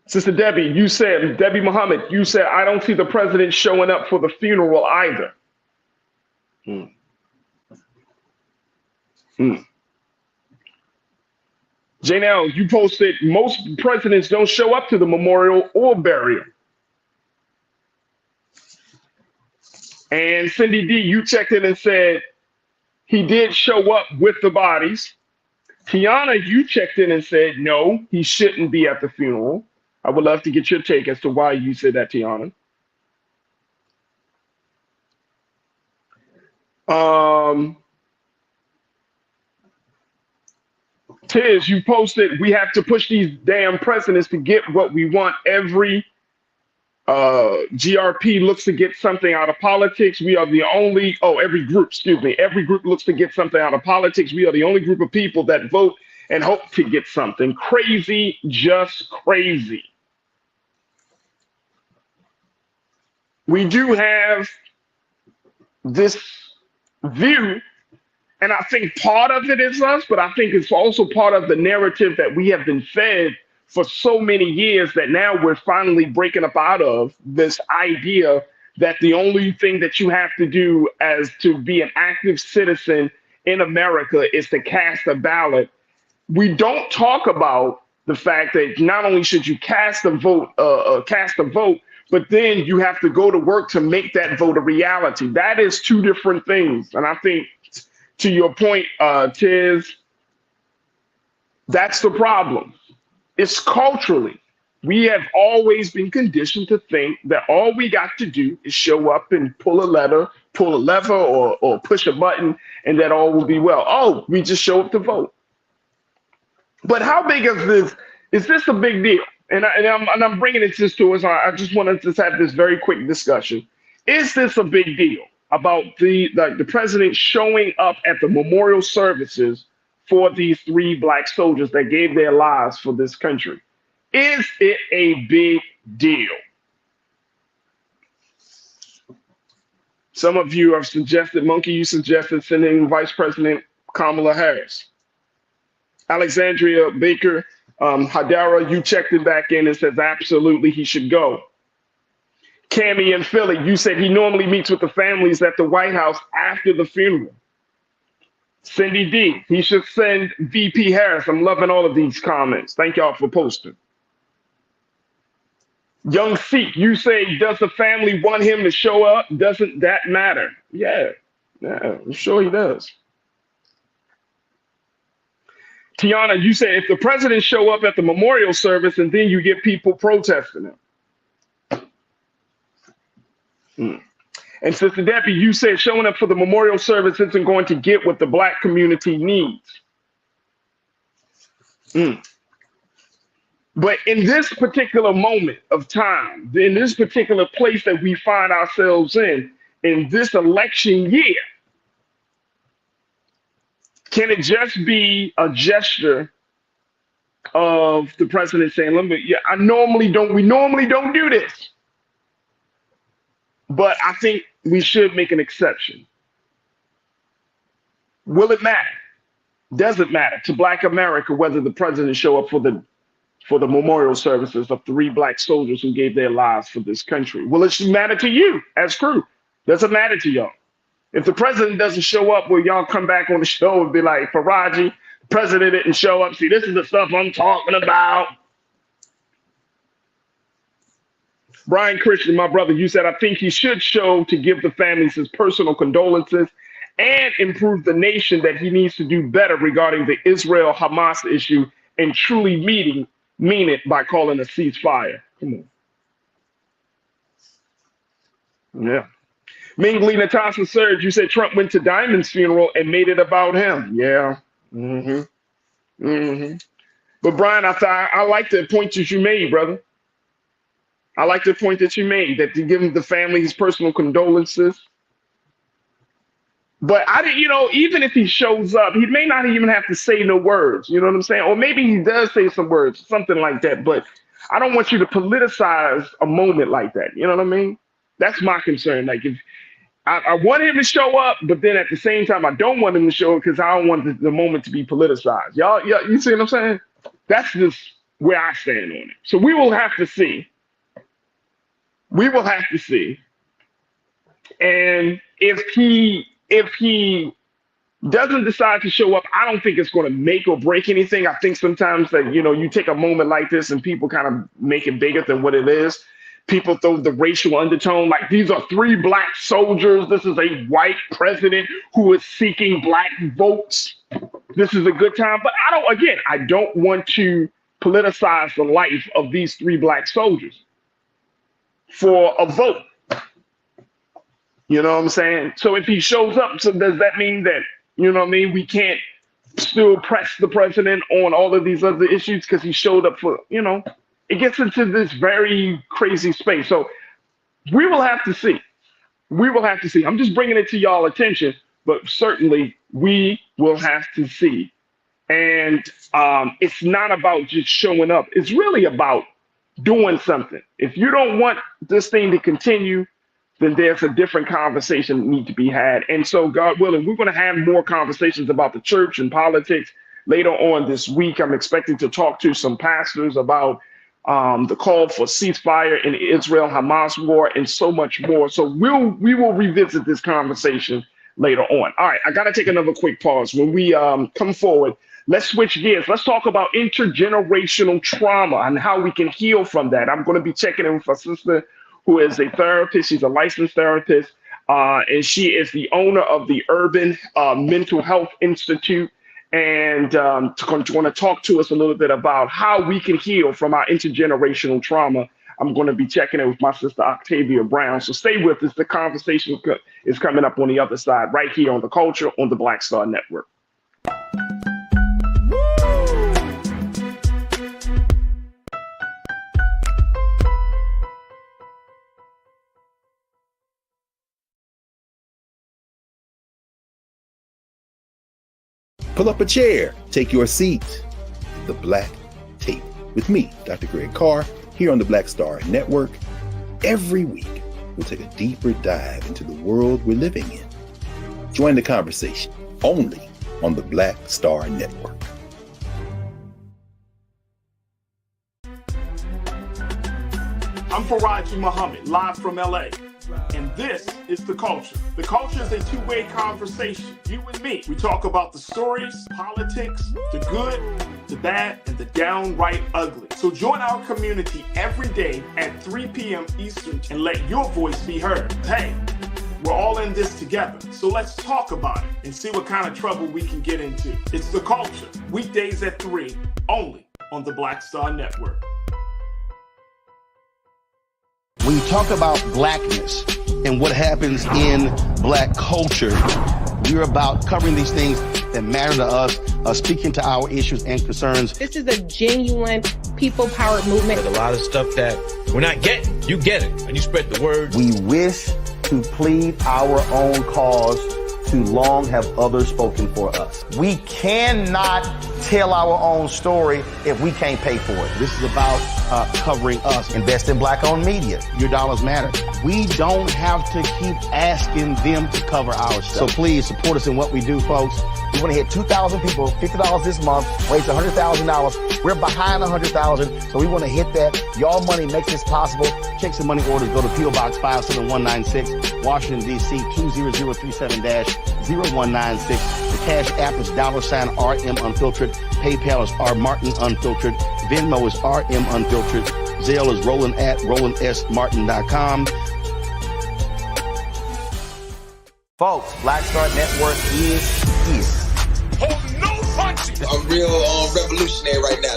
Sister Debbie, you said, Debbie Muhammad, you said, I don't see the president showing up for the funeral either. Janelle, you posted, most presidents don't show up to the memorial or burial. And Cindy D, you checked in and said he did show up with the bodies. Tiana, you checked in and said, no, he shouldn't be at the funeral. I would love to get your take as to why you said that, Tiana. Tiz, you posted, we have to push these damn presidents to get what we want. Every GRP looks to get something out of politics. We are the only, every group looks to get something out of politics. We are the only group of people that vote and hope to get something. Crazy, just crazy. We do have this view, and I think part of it is us, but I think it's also part of the narrative that we have been fed for so many years that now we're finally breaking up out of this idea that the only thing that you have to do as to be an active citizen in America is to cast a ballot. We don't talk about the fact that not only should you cast a vote, but then you have to go to work to make that vote a reality. That is two different things. And I think to your point, Tiz, that's the problem. It's culturally. We have always been conditioned to think that all we got to do is show up and pull a lever or push a button, and that all will be well. Oh, we just show up to vote. But how big is this? Is this a big deal? And I'm bringing it just to us. I just want to just have this very quick discussion. Is this a big deal? about the president showing up at the memorial services for these three black soldiers that gave their lives for this country? Is it a big deal? Some of you have suggested, Monkey, you suggested sending Vice President Kamala Harris. Alexandria Baker, Hadara, you checked it back in and says absolutely he should go. Cammy in Philly, you said he normally meets with the families at the White House after the funeral. Cindy D, he should send VP Harris. I'm loving all of these comments. Thank y'all for posting. Young Sikh, you say, does the family want him to show up? Doesn't that matter? Yeah, I'm sure he does. Tiana, you say, if the president show up at the memorial service and then you get people protesting him. And Sister Debbie, you said showing up for the memorial service isn't going to get what the black community needs. But in this particular moment of time, in this particular place that we find ourselves in this election year, can it just be a gesture of the president saying, we normally don't do this, but I think we should make an exception. Will it matter? Does it matter to Black America whether the president show up for the memorial services of three black soldiers who gave their lives for this country? Will it matter to you as crew? Does it matter to y'all? If the president doesn't show up, will y'all come back on the show and be like, Faraji, the president didn't show up. See, this is the stuff I'm talking about. Brian Christian, my brother, you said, I think he should show to give the families his personal condolences and improve the nation, that he needs to do better regarding the Israel-Hamas issue and truly mean it by calling a ceasefire. Come on. Yeah. Mingli Natasha Surge, you said Trump went to Diamond's funeral and made it about him. Yeah. But Brian, I like the point that you made, brother. I like the point that you made, that to give the family his personal condolences. But even if he shows up, he may not even have to say no words. You know what I'm saying? Or maybe he does say some words, something like that. But I don't want you to politicize a moment like that. You know what I mean? That's my concern. Like, if I want him to show up, but then at the same time, I don't want him to show up because I don't want the moment to be politicized. Y'all, you see what I'm saying? That's just where I stand on it. So we will have to see. We will have to see. And if he doesn't decide to show up, I don't think it's going to make or break anything. I think sometimes that, you take a moment like this and people kind of make it bigger than what it is. People throw the racial undertone, like these are three black soldiers. This is a white president who is seeking black votes. This is a good time. But I don't want to politicize the life of these three black soldiers for a vote. You know what I'm saying? So if he shows up, so does that mean that, we can't still press the president on all of these other issues because he showed up for, it gets into this very crazy space. So we will have to see. We will have to see. I'm just bringing it to y'all attention, but certainly we will have to see. And it's not about just showing up. It's really about doing something. If you don't want this thing to continue, then there's a different conversation that needs to be had. And so, God willing, we're going to have more conversations about the church and politics later on this week. I'm expecting to talk to some pastors about the call for ceasefire in the Israel-Hamas war and so much more. So we will revisit this conversation later on. All right, I got to take another quick pause. When we come forward, let's switch gears. Let's talk about intergenerational trauma and how we can heal from that. I'm going to be checking in with a sister who is a therapist. She's a licensed therapist, and she is the owner of the Urban Mental Health Institute. And going to talk to us a little bit about how we can heal from our intergenerational trauma. I'm going to be checking in with my sister Octavia Brown. So stay with us. The conversation is coming up on the other side, right here on The Culture on the Black Star Network. Pull up a chair, take your seat. The Black Tape with me, Dr. Greg Carr, here on the Black Star Network. Every week, we'll take a deeper dive into the world we're living in. Join the conversation only on the Black Star Network. I'm Faraji Muhammad, live from LA. And this is The Culture. The Culture is a two-way conversation. You and me. We talk about the stories, politics, the good, the bad, and the downright ugly. So join our community every day at 3 p.m. Eastern and let your voice be heard. Hey, we're all in this together. So let's talk about it and see what kind of trouble we can get into. It's The Culture, weekdays at 3, only on the Black Star Network. When you talk about blackness and what happens in black culture, we're about covering these things that matter to us, speaking to our issues and concerns. This is a genuine people-powered movement. There's a lot of stuff that we're not getting. You get it, and you spread the word. We wish to plead our own cause. Too long have others spoken for us. We cannot tell our own story if we can't pay for it. This is about covering us. Invest in black-owned media. Your dollars matter. We don't have to keep asking them to cover our stuff. So please support us in what we do, folks. We want to hit 2,000 people, $50 this month, raise $100,000. We're behind 100,000, so we want to hit that. Y'all money makes this possible. Check some money orders. Go to P.O. Box 57196, Washington, D.C. 20037-0196. The Cash App is $RM Unfiltered. PayPal is R Martin Unfiltered. Venmo is RM Unfiltered. Zelle is Roland at RolandSMartin.com. Folks, Black Star Network is here. Oh, no punches! I'm real revolutionary right now.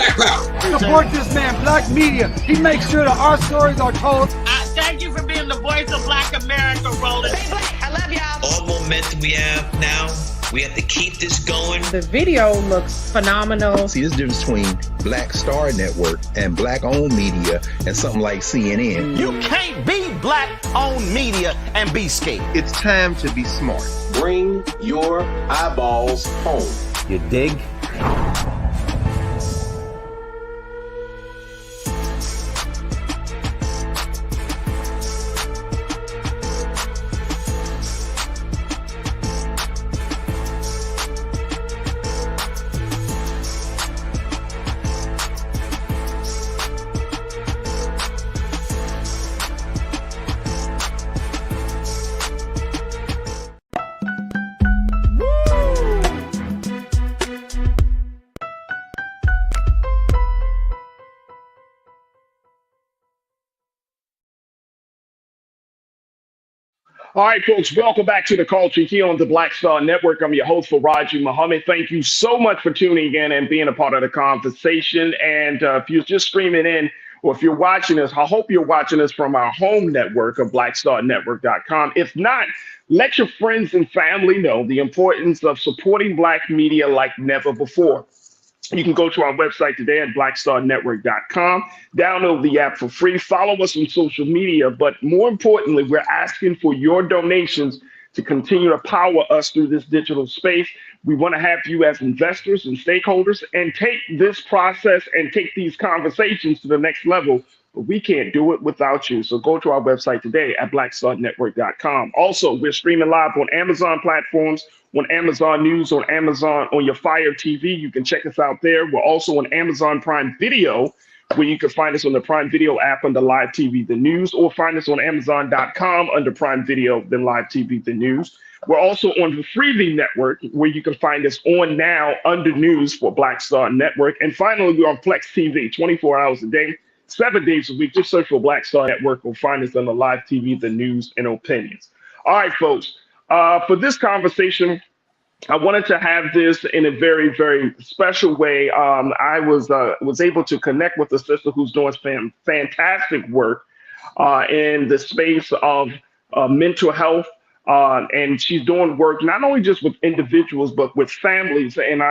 Support this man, Black Media. He makes sure that our stories are told. Thank you for being the voice of Black America, Roland. Stay black. I love y'all. All momentum we have now, we have to keep this going. The video looks phenomenal. See, there's a difference between Black Star Network and black-owned media and something like CNN. You can't be black-owned media and be scared. It's time to be smart. Bring your eyeballs home. You dig? All right, folks, welcome back to The Culture here on the Black Star Network. I'm your host, Faraji Muhammad. Thank you so much for tuning in and being a part of the conversation. And if you're just streaming in, or if you're watching us, I hope you're watching us from our home network of blackstarnetwork.com. If not, let your friends and family know the importance of supporting Black media like never before. You can go to our website today at blackstarnetwork.com, download the app for free, follow us on social media, but more importantly, we're asking for your donations to continue to power us through this digital space. We want to have you as investors and stakeholders and take this process and take these conversations to the next level, but we can't do it without you. So go to our website today at blackstarnetwork.com. Also, we're streaming live on Amazon platforms, on Amazon News, on Amazon, on your Fire TV. You can check us out there. We're also on Amazon Prime Video, where you can find us on the Prime Video app under Live TV, The News, or find us on Amazon.com under Prime Video, then Live TV, The News. We're also on the Freevee Network, where you can find us on now under News for Black Star Network. And finally, we're on Flex TV, 24 hours a day, 7 days a week. Just search for Black Star Network or find us on the Live TV, The News, and Opinions. All right, folks. For this conversation, I wanted to have this in a very, very special way. I was able to connect with a sister who's doing fantastic work in the space of mental health, and she's doing work not only just with individuals but with families. And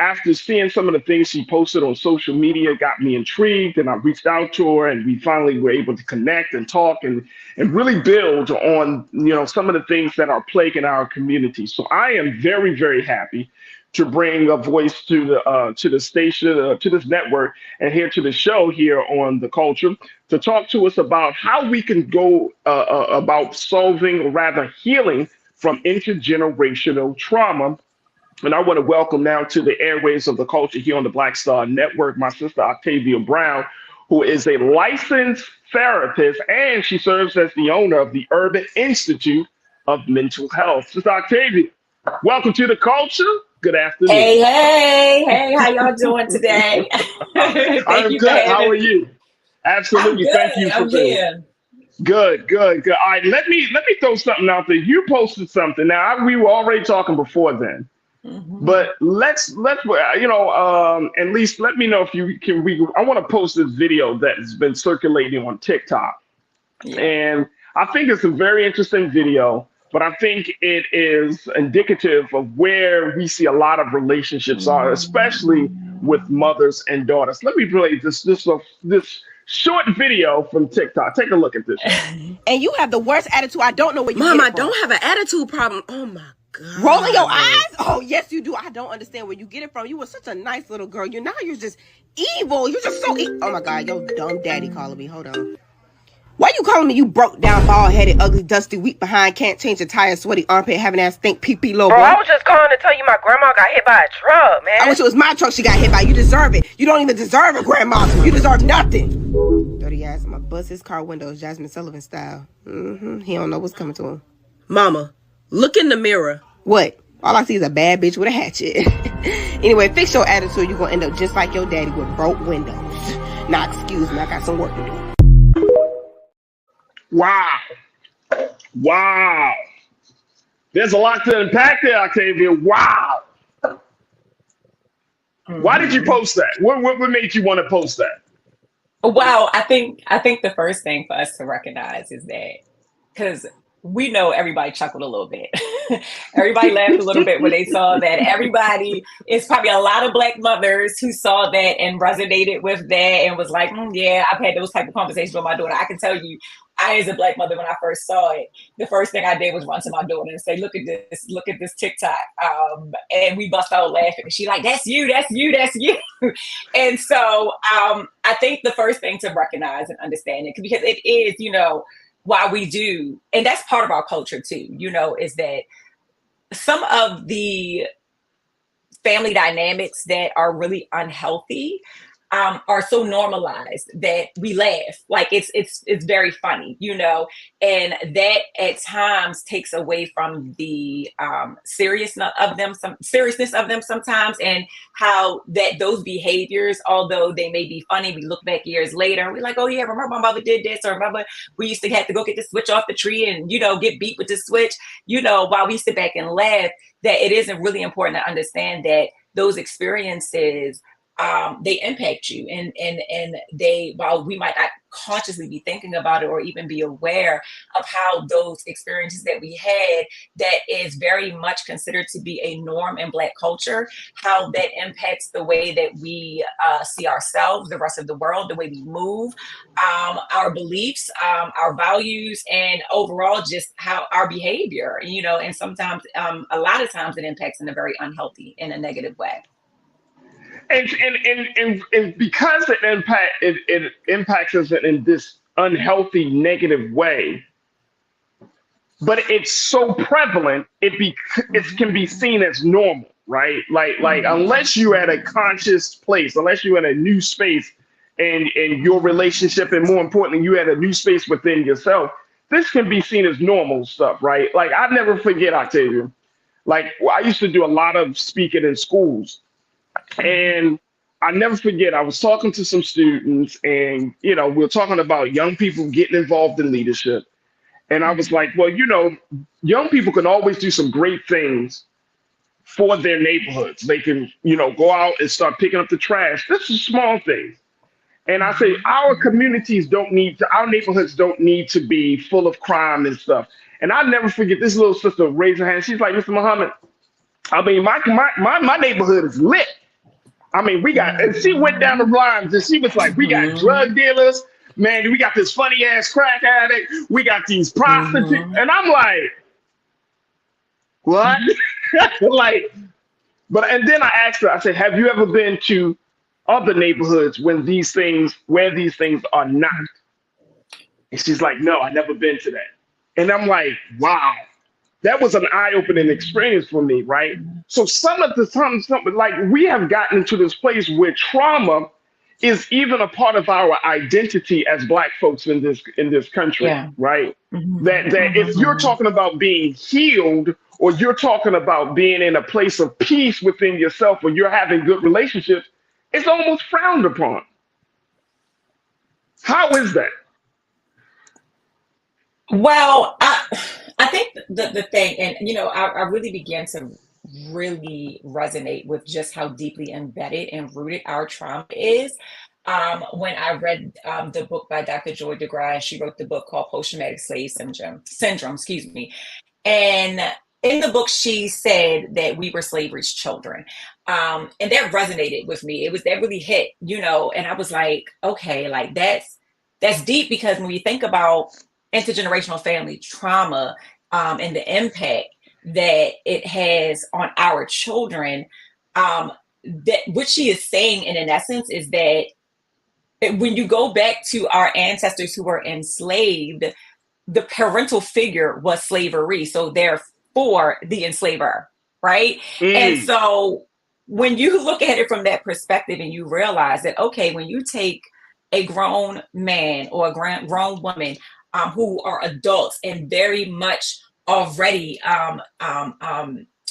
after seeing some of the things she posted on social media, got me intrigued, and I reached out to her, and we finally were able to connect and talk and really build on some of the things that are plaguing our community. So I am very, very happy to bring a voice to the station, to this network, and here to the show here on The Culture to talk to us about how we can go about solving, or rather healing from intergenerational trauma. And I want to welcome now to the airways of The Culture here on the Black Star Network, my sister Octavia Brown, who is a licensed therapist, and she serves as the owner of the Urban Institute of Mental Health. Sister Octavia, welcome to The Culture. Good afternoon. Hey, how y'all doing today? I'm good. How are you? Absolutely. Thank you for being here. Good. All right, let me throw something out there. You posted something. Now we were already talking before then. But let's at least let me know if you can. I want to post this video that has been circulating on TikTok, and I think it's a very interesting video. But I think it is indicative of where we see a lot of relationships are, especially with mothers and daughters. Let me play this short video from TikTok. Take a look at this. And you have the worst attitude. I don't know where you Mom, get I it from. don't have an attitude problem. Oh my God. Rolling your eyes? Oh, yes, you do. I don't understand where you get it from. You were such a nice little girl. You're just evil. You're just so oh my God, your dumb daddy calling me. Hold on. Why you calling me you broke down, bald-headed, ugly, dusty, weak behind, can't change a tire, sweaty, armpit, having ass, stink, pee-pee, little boy? Bro, I was just calling to tell you my grandma got hit by a truck, man. I wish it was my truck she got hit by. You deserve it. You don't even deserve it, grandma. You deserve nothing. Dirty ass, my bust his car windows, Jasmine Sullivan style. He don't know what's coming to him. Mama, look in the mirror. What? All I see is a bad bitch with a hatchet. Anyway, fix your attitude. You're going to end up just like your daddy with broke windows. Now, excuse me. I got some work to do. Wow. There's a lot to unpack there, Octavia. Wow. Why did you post that? What made you want to post that? Well, I think the first thing for us to recognize is that, because we know everybody chuckled a little bit. Everybody laughed a little bit when they saw that. It's probably a lot of Black mothers who saw that and resonated with that and was like, yeah, I've had those type of conversations with my daughter. I can tell you, I, as a Black mother, when I first saw it, the first thing I did was run to my daughter and say, look at this TikTok. And we bust out laughing. And she's like, that's you. And so I think the first thing to recognize and understand it, because it is, why we do, and that's part of our culture too, is that some of the family dynamics that are really unhealthy are so normalized that we laugh. Like it's very funny, and that at times takes away from the seriousness of them sometimes, and how that those behaviors, although they may be funny, we look back years later and we're like, oh yeah, remember my mother did this, or remember we used to have to go get the switch off the tree and get beat with the switch, while we sit back and laugh, that it isn't really important to understand that those experiences they impact you, and they, while we might not consciously be thinking about it or even be aware of how those experiences that we had, that is very much considered to be a norm in Black culture, how that impacts the way that we see ourselves, the rest of the world, the way we move, our beliefs, our values, and overall just how our behavior, and sometimes, a lot of times it impacts in a very unhealthy, in a negative way. And because it impacts us in this unhealthy, negative way, but it's so prevalent, it can be seen as normal, right? Like unless you're at a conscious place, unless you're in a new space in your relationship, and more importantly, you had a new space within yourself, this can be seen as normal stuff, right? Like I never forget, Octavia. Like I used to do a lot of speaking in schools. And I never forget, I was talking to some students, and we were talking about young people getting involved in leadership. And I was like, well, young people can always do some great things for their neighborhoods. They can, go out and start picking up the trash. This is small things. And I say our neighborhoods don't need to be full of crime and stuff. And I'll never forget, this little sister raised her hand. She's like, Mr. Muhammad, I mean, my neighborhood is lit. I mean, and she went down the lines and she was like, we got drug dealers, man, we got this funny ass crack addict, we got these prostitutes. And I'm like, what? Like, But and then I asked her, I said, have you ever been to other neighborhoods where these things are not? And she's like, no, I never been to that. And I'm like, wow, that was an eye-opening experience for me, right? So some of the times, like we have gotten to this place where trauma is even a part of our identity as Black folks in this country, Yeah. right? That if you're talking about being healed, or you're talking about being in a place of peace within yourself, or you're having good relationships, it's almost frowned upon. How is that? Well, I think the thing, and I really began to really resonate with just how deeply embedded and rooted our trauma is. When I read the book by Dr. Joy DeGrasse, she wrote the book called Post-Traumatic Slave Syndrome, excuse me. And in the book, she said that we were slavery's children. And that resonated with me. That really hit, and I was like, okay, like that's deep, because when you think about intergenerational family trauma, and the impact that it has on our children, that what she is saying in essence is that when you go back to our ancestors who were enslaved, the parental figure was slavery. So therefore the enslaver, right? And so when you look at it from that perspective and you realize that, okay, when you take a grown man or a grown woman who are adults and very much already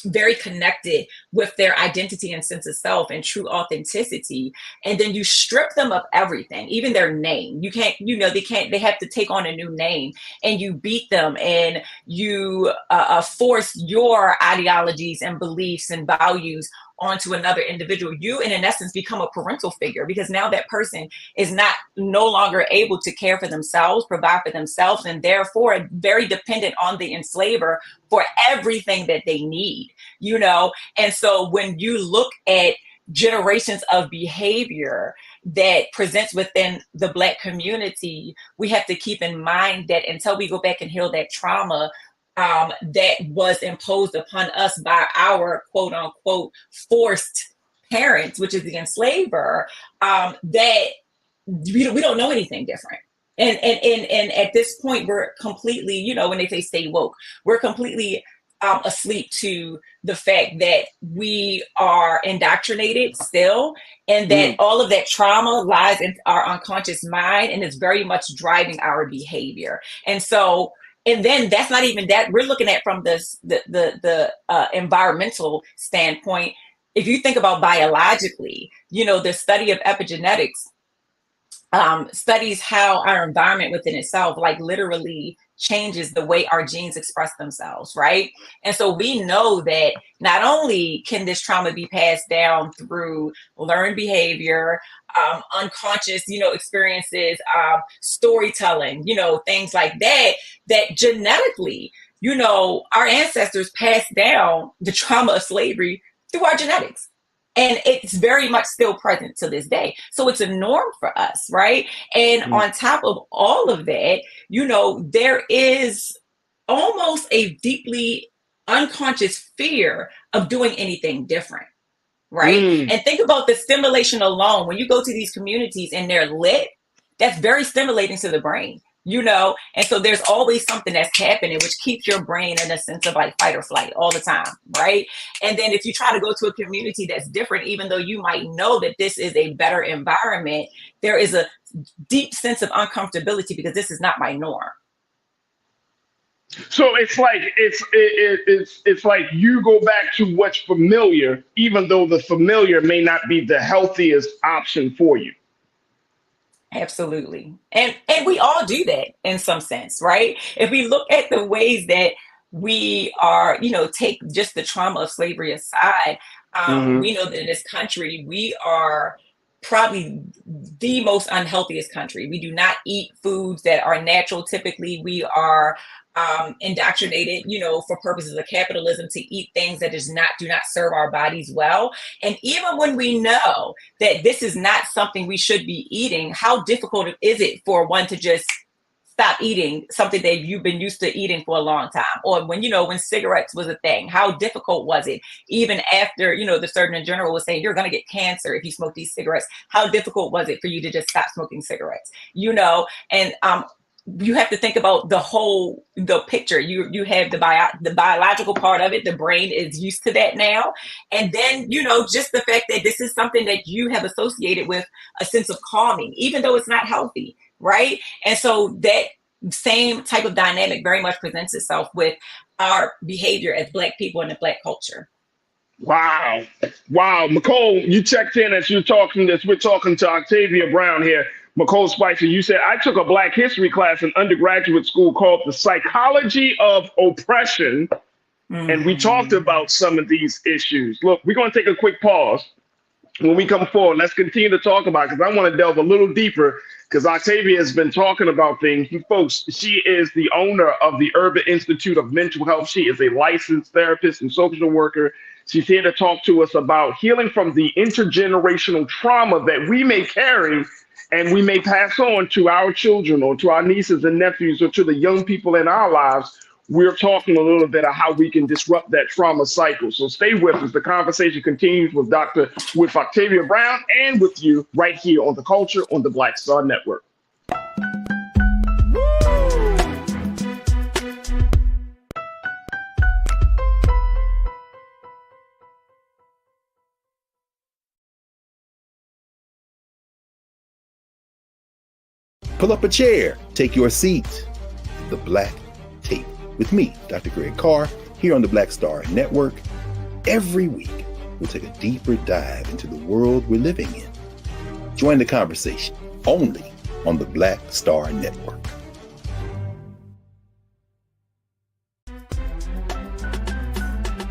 very connected with their identity and sense of self and true authenticity, and then you strip them of everything, even their name. You can't, they have to take on a new name, and you beat them, and you force your ideologies and beliefs and values onto another individual. You, in essence, become a parental figure, because now that person is no longer able to care for themselves, provide for themselves, and therefore very dependent on the enslaver for everything that they need, And so when you look at generations of behavior that presents within the Black community, we have to keep in mind that until we go back and heal that trauma, that was imposed upon us by our quote unquote forced parents, which is the enslaver, that we don't know anything different. And at this point, we're completely, when they say stay woke, we're completely asleep to the fact that we are indoctrinated still, and that all of that trauma lies in our unconscious mind and is very much driving our behavior. And so, and then that's not even that. We're looking at from the environmental standpoint. If you think about biologically, the study of epigenetics studies how our environment within itself, like literally changes the way our genes express themselves, right? And so we know that not only can this trauma be passed down through learned behavior, unconscious, experiences, storytelling, things like that, that genetically, our ancestors passed down the trauma of slavery through our genetics. And it's very much still present to this day. So it's a norm for us, right? And on top of all of that, there is almost a deeply unconscious fear of doing anything different, right? And think about the stimulation alone. When you go to these communities and they're lit, that's very stimulating to the brain. And so there's always something that's happening, which keeps your brain in a sense of like fight or flight all the time, right? And then if you try to go to a community that's different, even though you might know that this is a better environment, there is a deep sense of uncomfortability because this is not my norm. So it's like it's like you go back to what's familiar, even though the familiar may not be the healthiest option for you. Absolutely. And we all do that in some sense, right? If we look at the ways that we are, take just the trauma of slavery aside, we know that in this country, we are probably the most unhealthiest country. We do not eat foods that are natural. Typically, we are indoctrinated, for purposes of capitalism, to eat things that do not serve our bodies well. And even when we know that this is not something we should be eating, how difficult is it for one to just stop eating something that you've been used to eating for a long time? Or when, when cigarettes was a thing, how difficult was it? Even after, the Surgeon General was saying, you're going to get cancer if you smoke these cigarettes. How difficult was it for you to just stop smoking cigarettes? And you have to think about the picture. You have the biological part of it. The brain is used to that now. And then, just the fact that this is something that you have associated with a sense of calming, even though it's not healthy, right? And so that same type of dynamic very much presents itself with our behavior as Black people in the Black culture. Wow. Nicole, you checked in as you're talking this. We're talking to Octavia Brown here. Nicole Spicer, you said, I took a Black history class in undergraduate school called The Psychology of Oppression. And we talked about some of these issues. Look, we're going to take a quick pause. When we come forward, let's continue to talk about it, because I want to delve a little deeper, because Octavia has been talking about things. You folks, she is the owner of the Urban Institute of Mental Health. She is a licensed therapist and social worker. She's here to talk to us about healing from the intergenerational trauma that we may carry and we may pass on to our children or to our nieces and nephews or to the young people in our lives. We're talking a little bit of how we can disrupt that trauma cycle. So stay with us. The conversation continues with Octavia Brown and with you right here on The Culture on the Black Star Network. Pull up a chair, take your seat. The Black Tape with me, Dr. Greg Carr, here on the Black Star Network. Every week, we'll take a deeper dive into the world we're living in. Join the conversation only on the Black Star Network.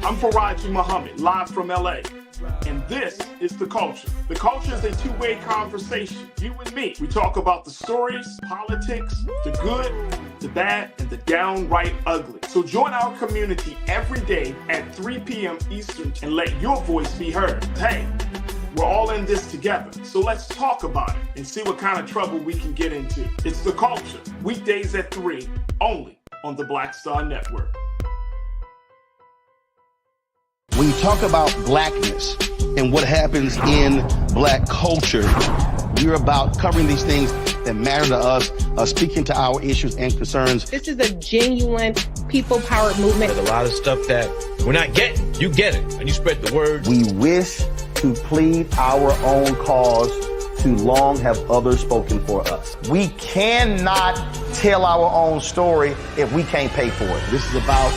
I'm Faraji Muhammad, live from LA. And this is The Culture. The Culture is a two-way conversation. You and me. We talk about the stories, politics, the good, the bad, and the downright ugly. So join our community every day at 3 p.m. Eastern and let your voice be heard. Hey, we're all in this together. So let's talk about it and see what kind of trouble we can get into. It's The Culture, weekdays at 3, only on the Black Star Network. When you talk about blackness and what happens in Black culture, we're about covering these things that matter to us, speaking to our issues and concerns. This is a genuine people-powered movement. There's a lot of stuff that we're not getting. You get it, and you spread the word. We wish to plead our own cause. Too long have others spoken for us. We cannot tell our own story if we can't pay for it. This is about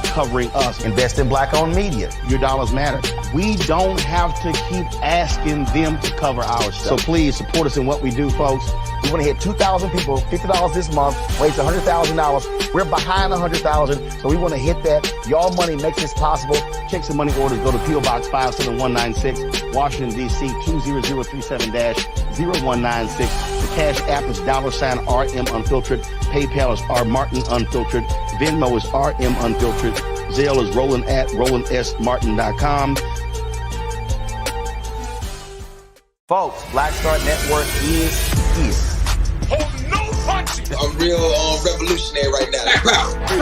covering us. Invest in Black-owned media. Your dollars matter. We don't have to keep asking them to cover our stuff. So please support us in what we do, folks. We want to hit 2,000 people, $50 this month, raise $100,000. We're behind 100,000, so we want to hit that. Y'all money makes this possible. Check some money orders. Go to P.O. Box 57196, Washington, D.C. 20037-0196. The Cash App is $RM Unfiltered. PayPal is R Martin Unfiltered. Venmo is RM Unfiltered. Zelle is Roland at RolandSMartin.com. Folks, Black Star Network is here. Oh, no punching! I'm real revolutionary right now.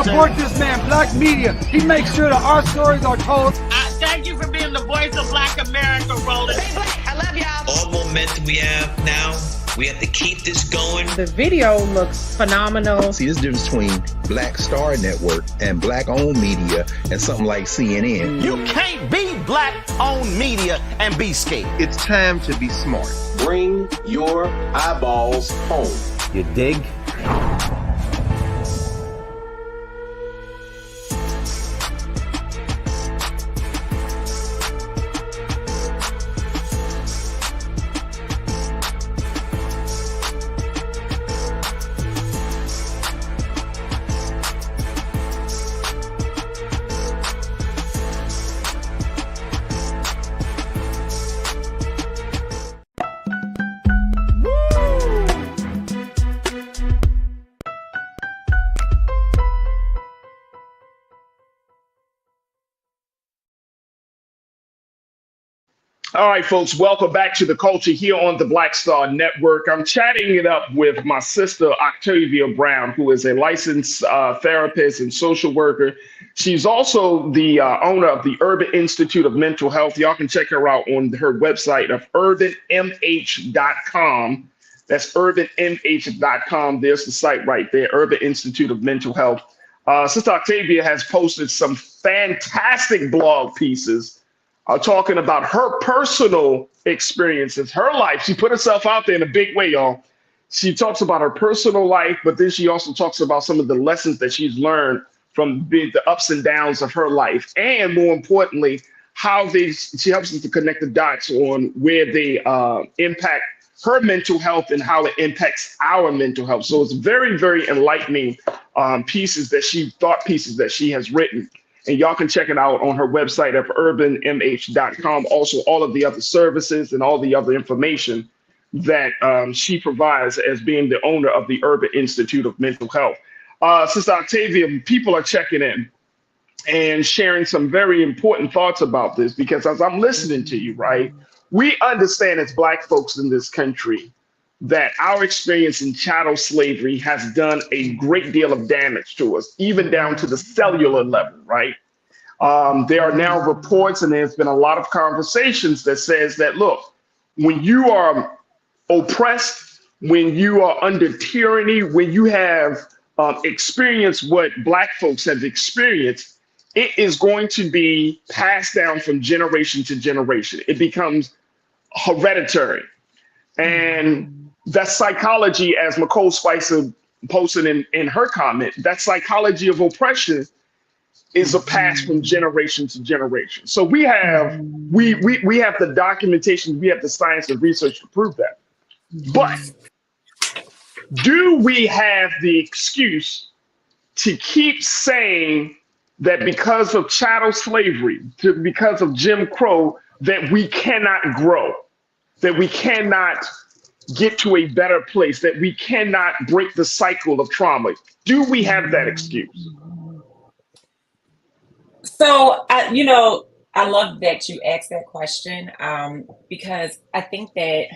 Support this man, Black Media. He makes sure that our stories are told. Thank you for being the voice of Black America, Roland. Stay black. I love y'all. All momentum we have now, we have to keep this going. The video looks phenomenal. See, this difference between Black Star Network and Black-owned media and something like CNN. You can't be Black-owned media and be scared. It's time to be smart. Bring your eyeballs home. You dig? All right, folks, welcome back to the culture here on the Black Star Network. I'm chatting it up with my sister, Octavia Brown, who is a licensed therapist and social worker. She's also the owner of the Urban Institute of Mental Health. Y'all can check her out on her website of urbanmh.com. That's urbanmh.com. There's the site right there, Urban Institute of Mental Health. Sister Octavia has posted some fantastic blog pieces talking about her personal experiences, her life. She put herself out there in a big way, y'all. She talks about her personal life, but then she also talks about some of the lessons that she's learned from the ups and downs of her life. And more importantly, she helps us to connect the dots on where they impact her mental health and how it impacts our mental health. So it's very, very enlightening thought pieces that she has written. And y'all can check it out on her website at urbanmh.com. Also, all of the other services and all the other information that she provides as being the owner of the Urban Institute of Mental Health. Sister Octavia, people are checking in and sharing some very important thoughts about this, because as I'm listening to you, right, we understand as Black folks in this country that our experience in chattel slavery has done a great deal of damage to us, even down to the cellular level, right? There are now reports, and there's been a lot of conversations that says that, look, when you are oppressed, when you are under tyranny, when you have experienced what Black folks have experienced, it is going to be passed down from generation to generation. It becomes hereditary. And that psychology, as McCole Spicer posted in her comment, that psychology of oppression is a pass from generation to generation. So we have the documentation, we have the science and research to prove that. But do we have the excuse to keep saying that because of chattel slavery, because of Jim Crow, that we cannot grow, that we cannot get to a better place, that we cannot break the cycle of trauma? Do we have that excuse? So, I love that you asked that question, because I think that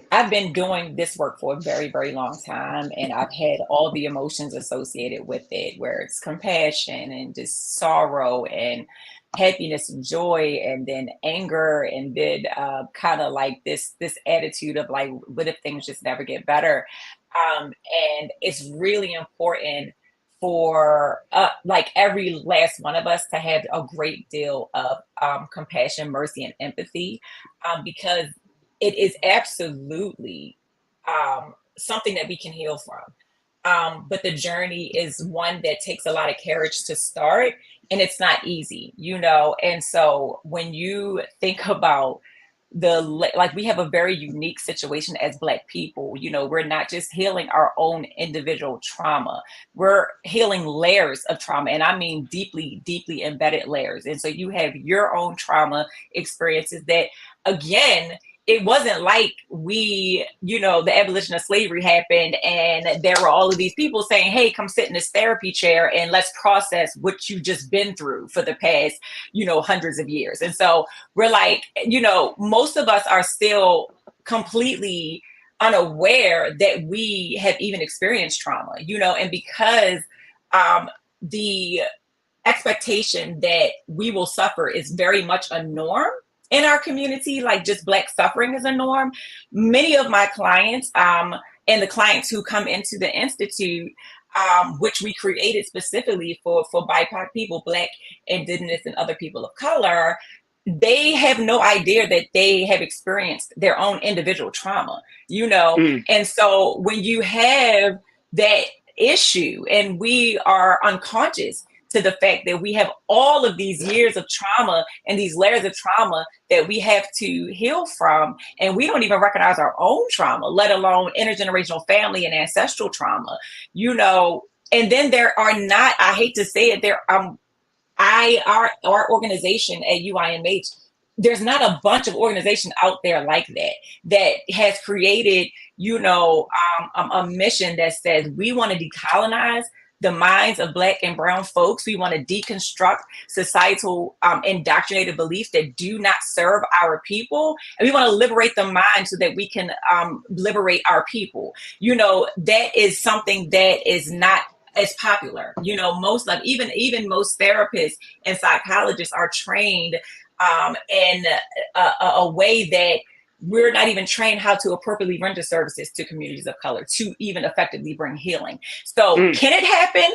I've been doing this work for a very, very long time, and I've had all the emotions associated with it, where it's compassion and just sorrow and happiness and joy, and then anger, and then kind of like this attitude of like, what if things just never get better? And it's really important for like every last one of us to have a great deal of compassion, mercy, and empathy, because it is absolutely something that we can heal from. But the journey is one that takes a lot of courage to start, and it's not easy, And so when you think about we have a very unique situation as Black people, we're not just healing our own individual trauma, we're healing layers of trauma. And I mean, deeply, deeply embedded layers. And so you have your own trauma experiences that, again, it wasn't like the abolition of slavery happened and there were all of these people saying, hey, come sit in this therapy chair and let's process what you've just been through for the past, hundreds of years. And so we're like, most of us are still completely unaware that we have even experienced trauma, and because the expectation that we will suffer is very much a norm in our community, like just Black suffering is a norm. Many of my clients and the clients who come into the Institute, which we created specifically for BIPOC people, Black, Indigenous, and other people of color, they have no idea that they have experienced their own individual trauma, And so when you have that issue and we are unconscious to the fact that we have all of these years of trauma and these layers of trauma that we have to heal from, and we don't even recognize our own trauma, let alone intergenerational family and ancestral trauma, and then there are not, I hate to say it, our organization at UIMH, there's not a bunch of organizations out there like that has created, a mission that says we want to decolonize the minds of Black and brown folks. We want to deconstruct societal indoctrinated beliefs that do not serve our people. And we want to liberate the mind so that we can liberate our people. You know, that is something that is not as popular. You know, most of even most therapists and psychologists are trained in a way that we're not even trained how to appropriately render services to communities of color to even effectively bring healing. So can it happen?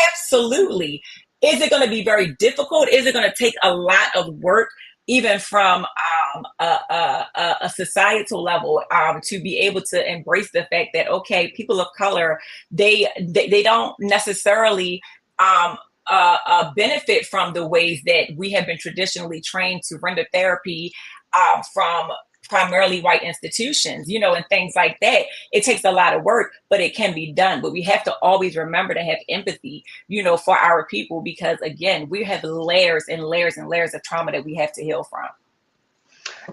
Absolutely. Is it going to be very difficult? Is it going to take a lot of work, even from a societal level, to be able to embrace the fact that, okay, people of color, they don't necessarily benefit from the ways that we have been traditionally trained to render therapy from primarily white institutions, you know, and things like that. It takes a lot of work, but it can be done. But we have to always remember to have empathy, you know, for our people, because again, we have layers and layers and layers of trauma that we have to heal from.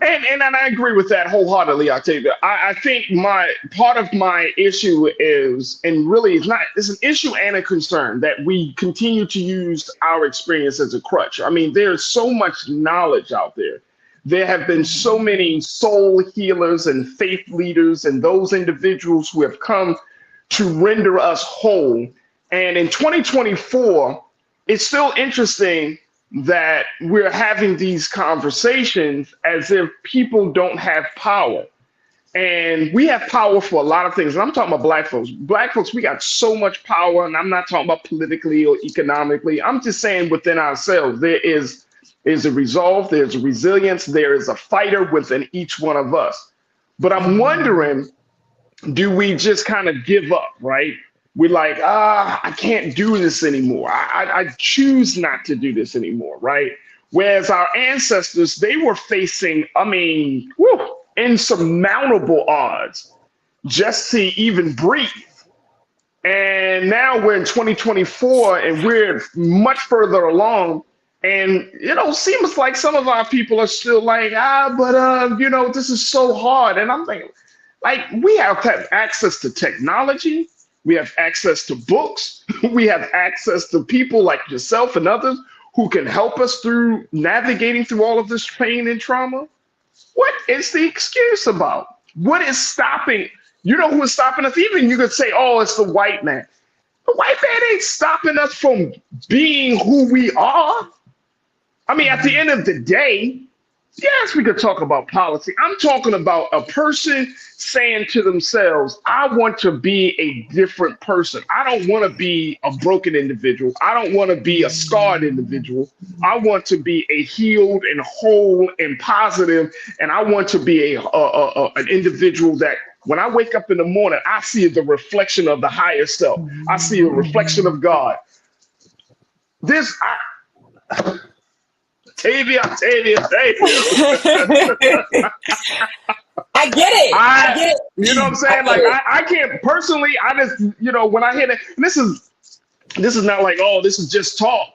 And I agree with that wholeheartedly, Octavia. I think part of my issue is, and really it's an issue and a concern, that we continue to use our experience as a crutch. I mean, there's so much knowledge out there. There have been so many soul healers and faith leaders and those individuals who have come to render us whole. And in 2024, it's still interesting that we're having these conversations as if people don't have power. And we have power for a lot of things. And I'm talking about Black folks. Black folks, we got so much power. And I'm not talking about politically or economically. I'm just saying within ourselves, there's a resolve, there's a resilience, there is a fighter within each one of us. But I'm wondering, do we just kind of give up, right? We're like, I can't do this anymore. I choose not to do this anymore, right? Whereas our ancestors, they were facing, insurmountable odds just to even breathe. And now we're in 2024 and we're much further along. And, you know, seems like some of our people are still like, this is so hard. And I'm thinking, like, we have access to technology. We have access to books. We have access to people like yourself and others who can help us through navigating through all of this pain and trauma. What is the excuse about? What is stopping? You know who is stopping us? Even you could say, oh, it's the white man. The white man ain't stopping us from being who we are. I mean, at the end of the day, yes, we could talk about policy. I'm talking about a person saying to themselves, I want to be a different person. I don't want to be a broken individual. I don't want to be a scarred individual. I want to be a healed and whole and positive. And I want to be an individual that when I wake up in the morning, I see the reflection of the higher self. I see a reflection of God. Tavia. I get it. I get it. You know what I'm saying? Like I can't personally. I just, when I hear that, this is not like, oh, this is just talk.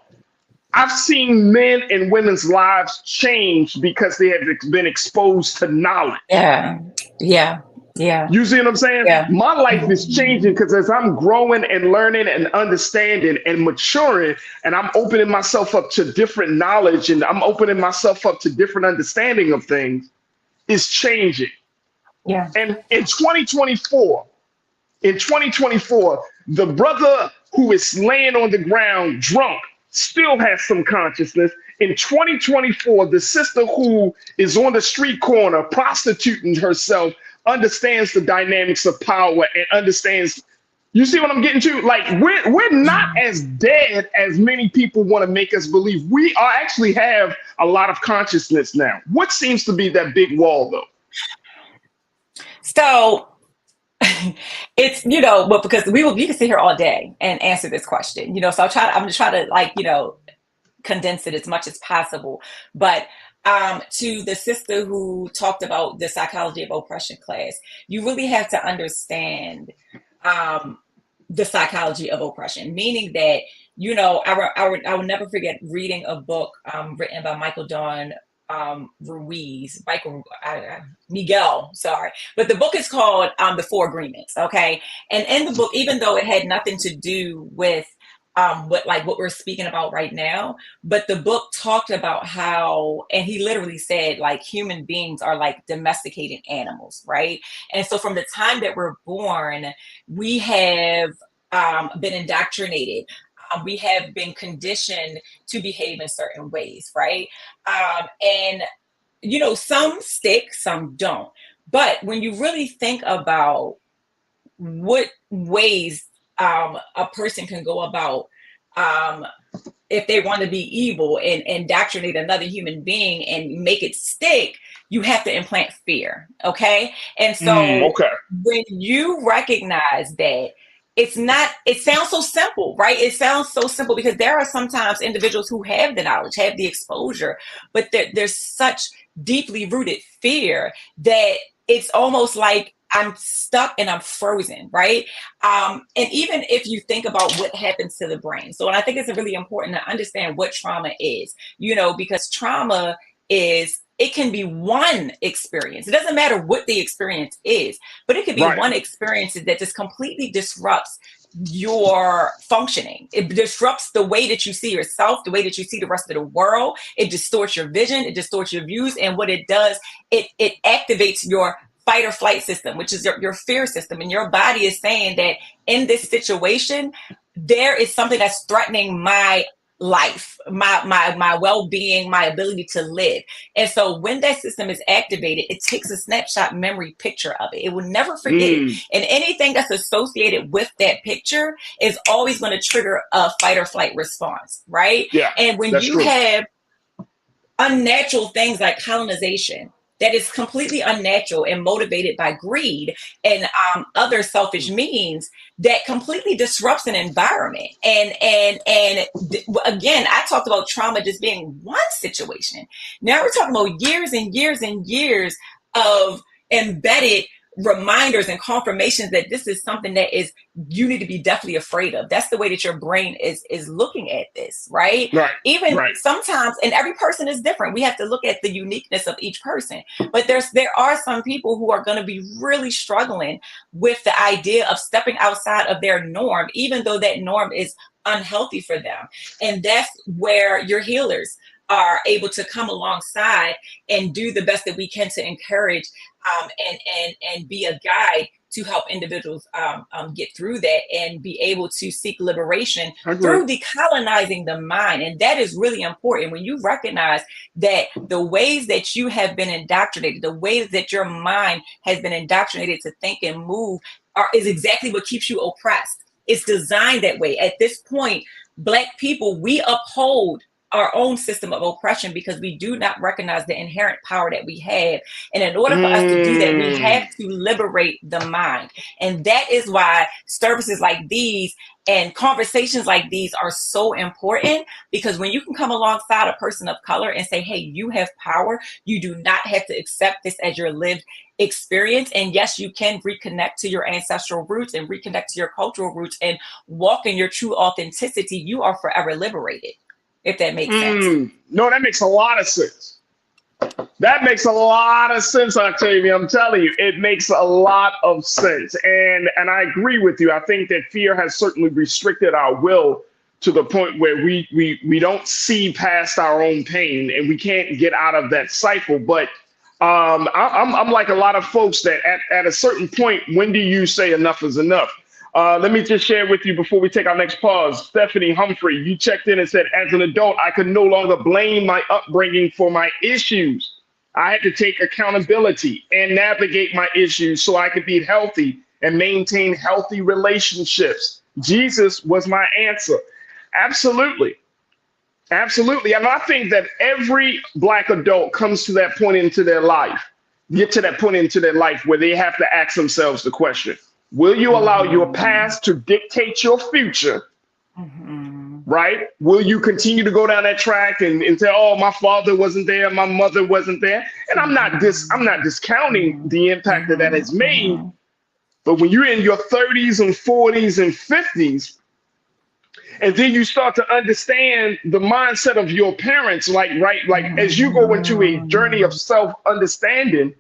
I've seen men and women's lives change because they have been exposed to knowledge. Yeah. You see what I'm saying? Yeah. My life is changing because as I'm growing and learning and understanding and maturing, and I'm opening myself up to different knowledge and I'm opening myself up to different understanding of things, is changing. Yeah. And in 2024, the brother who is laying on the ground drunk still has some consciousness. In 2024, the sister who is on the street corner prostituting herself understands the dynamics of power and understands. You see what I'm getting to? Like, we're not as dead as many people want to make us believe. We actually have a lot of consciousness now. What seems to be that big wall, though? So it's, but because we can sit here all day and answer this question, so I'm just trying to condense it as much as possible. But to the sister who talked about the psychology of oppression class, you really have to understand the psychology of oppression, meaning that, I will never forget reading a book written by Miguel, sorry. But the book is called The Four Agreements, okay? And in the book, even though it had nothing to do with what we're speaking about right now. But the book talked about how, and he literally said, like, human beings are like domesticated animals, right? And so from the time that we're born, we have been indoctrinated. We have been conditioned to behave in certain ways, right? And some stick, some don't. But when you really think about what ways a person can go about if they want to be evil and indoctrinate another human being and make it stick, you have to implant fear. Okay. And so when you recognize that it sounds so simple, right? It sounds so simple because there are sometimes individuals who have the knowledge, have the exposure, but there's such deeply rooted fear that it's almost like I'm stuck and I'm frozen, right? And even if you think about what happens to the brain. So, and I think it's really important to understand what trauma is, because trauma it can be one experience. It doesn't matter what the experience is, but it could be one experience that just completely disrupts your functioning. It disrupts the way that you see yourself, the way that you see the rest of the world. It distorts your vision, it distorts your views. And what it does, it activates your fight or flight system, which is your fear system. And your body is saying that in this situation, there is something that's threatening my life, my well-being, my ability to live. And so when that system is activated, it takes a snapshot memory picture of it. It will never forget it. And anything that's associated with that picture is always going to trigger a fight or flight response, right? Yeah, and when you have unnatural things like colonization, that is completely unnatural and motivated by greed and other selfish means, that completely disrupts an environment. And again, I talked about trauma just being one situation. Now we're talking about years and years and years of embedded reminders and confirmations that this is something that you need to be definitely afraid of. That's the way that your brain is looking at this, right? Even sometimes, and every person is different. We have to look at the uniqueness of each person. But there are some people who are going to be really struggling with the idea of stepping outside of their norm, even though that norm is unhealthy for them. And that's where your healers are able to come alongside and do the best that we can to encourage and be a guide to help individuals get through that and be able to seek liberation through decolonizing the mind. And that is really important when you recognize that the ways that you have been indoctrinated, the ways that your mind has been indoctrinated to think and move is exactly what keeps you oppressed. It's designed that way. At this point, Black people, we uphold our own system of oppression because we do not recognize the inherent power that we have. And in order for us to do that, we have to liberate the mind. And that is why services like these and conversations like these are so important, because when you can come alongside a person of color and say, hey, you have power, you do not have to accept this as your lived experience. And yes, you can reconnect to your ancestral roots and reconnect to your cultural roots and walk in your true authenticity. You are forever liberated. If that makes sense. No, that makes a lot of sense. That makes a lot of sense, Octavia. I'm telling you, it makes a lot of sense. And I agree with you. I think that fear has certainly restricted our will to the point where we don't see past our own pain and we can't get out of that cycle. But I'm like a lot of folks that at a certain point, when do you say enough is enough? Let me just share with you before we take our next pause. Stephanie Humphrey, you checked in and said, as an adult, I could no longer blame my upbringing for my issues. I had to take accountability and navigate my issues so I could be healthy and maintain healthy relationships. Jesus was my answer. Absolutely. Absolutely. And I think that every Black adult comes to that point into their life, where they have to ask themselves the question, will you allow your past to dictate your future? Right? Will you continue to go down that track and say, oh, my father wasn't there, my mother wasn't there? And I'm not discounting the impact that has made. But when you're in your 30s and 40s and 50s, and then you start to understand the mindset of your parents, like as you go into a journey of self-understanding,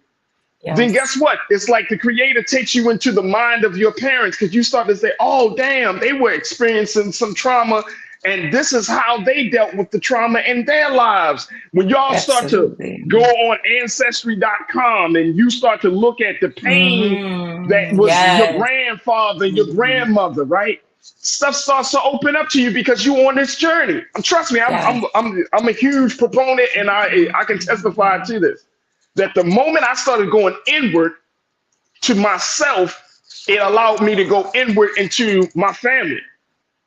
then Yes. guess what? It's like the creator takes you into the mind of your parents because you start to say, oh, damn, they were experiencing some trauma. And this is how they dealt with the trauma in their lives. When y'all start to Absolutely. go on ancestry.com and you start to look at the pain that was your Yes. grandfather, your grandmother, right? Stuff starts to open up to you because you're on this journey. Trust me, Yes. I'm a huge proponent, and I can testify to this. That the moment I started going inward to myself, it allowed me to go inward into my family.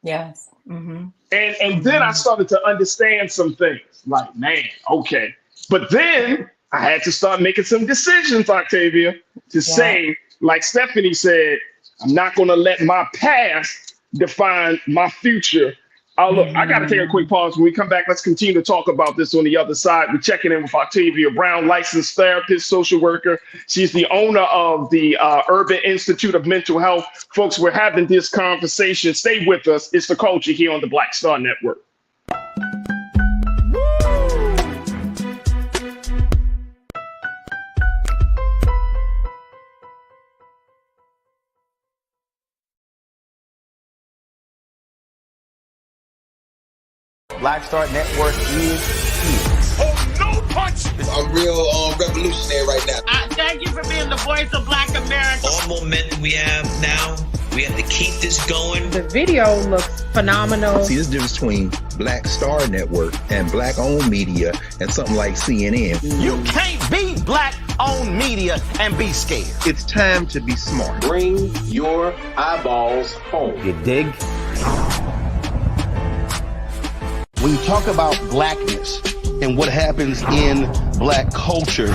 Yes. Mm-hmm. And then I started to understand some things. Like, man, okay. But then I had to start making some decisions, Octavia, to say, like Stephanie said, I'm not going to let my past define my future. Look, I got to take a quick pause. When we come back, let's continue to talk about this on the other side. We're checking in with Octavia Brown, licensed therapist, social worker. She's the owner of the Urban Institute of Mental Health. Folks, we're having this conversation. Stay with us. It's The Culture here on the Black Star Network. Black Star Network is here. Oh, no punch! I'm real revolutionary right now. Thank you for being the voice of Black America. All momentum we have now, we have to keep this going. The video looks phenomenal. See, this difference between Black Star Network and black-owned media and something like CNN. You can't be black-owned media and be scared. It's time to be smart. Bring your eyeballs home. You dig? When you talk about blackness and what happens in black culture,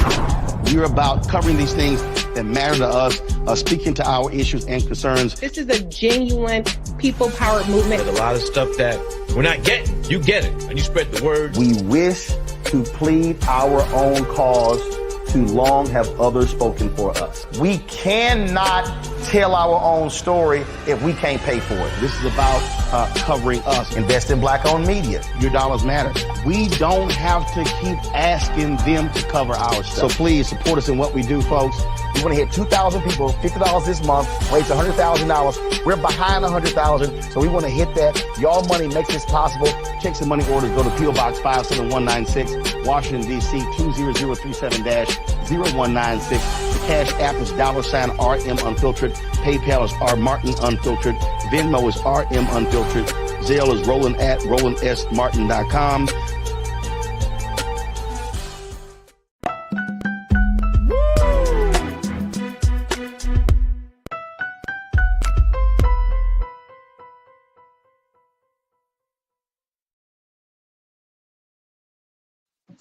we're about covering these things that matter to us, speaking to our issues and concerns. This is a genuine people-powered movement. There's a lot of stuff that we're not getting. You get it, and you spread the word. We wish to plead our own cause. Too long have others spoken for us. We cannot tell our own story if we can't pay for it. This is about covering us. Invest in black-owned media. Your dollars matter. We don't have to keep asking them to cover our stuff. So please support us in what we do, folks. We want to hit 2,000 people, $50 this month, raise $100,000. We're behind 100,000, so we want to hit that. Y'all money makes this possible. Checks and money orders go to P.O. Box 57196, Washington, D.C. 20037-0196. The Cash App is $RM Unfiltered. PayPal is R Martin Unfiltered. Venmo is RM Unfiltered. Zelle is Roland at RolandSMartin.com.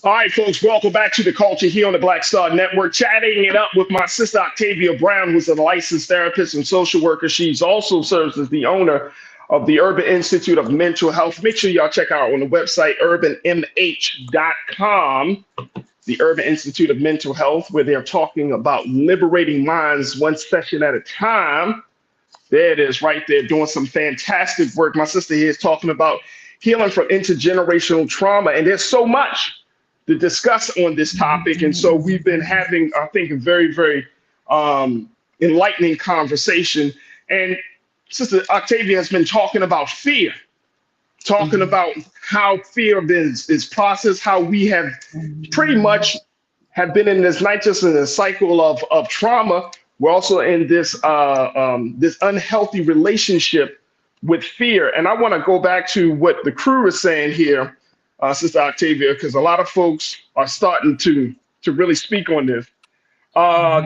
All right, folks, welcome back to The Culture here on the Black Star Network. Chatting it up with my sister, Octavia Brown, who's a licensed therapist and social worker. She's also serves as the owner of the Urban Institute of Mental Health. Make sure y'all check out on the website, urbanmh.com, the Urban Institute of Mental Health, where they're talking about liberating minds one session at a time. There it is right there, doing some fantastic work. My sister here is talking about healing from intergenerational trauma, and there's so much to discuss on this topic. And so we've been having, I think, a very, very enlightening conversation. And Sister Octavia has been talking about fear, talking about how fear is processed, how we have pretty much have been in this, not just in a cycle of trauma, we're also in this this unhealthy relationship with fear. And I want to go back to what the crew is saying here, Sister Octavia, because a lot of folks are starting to really speak on this.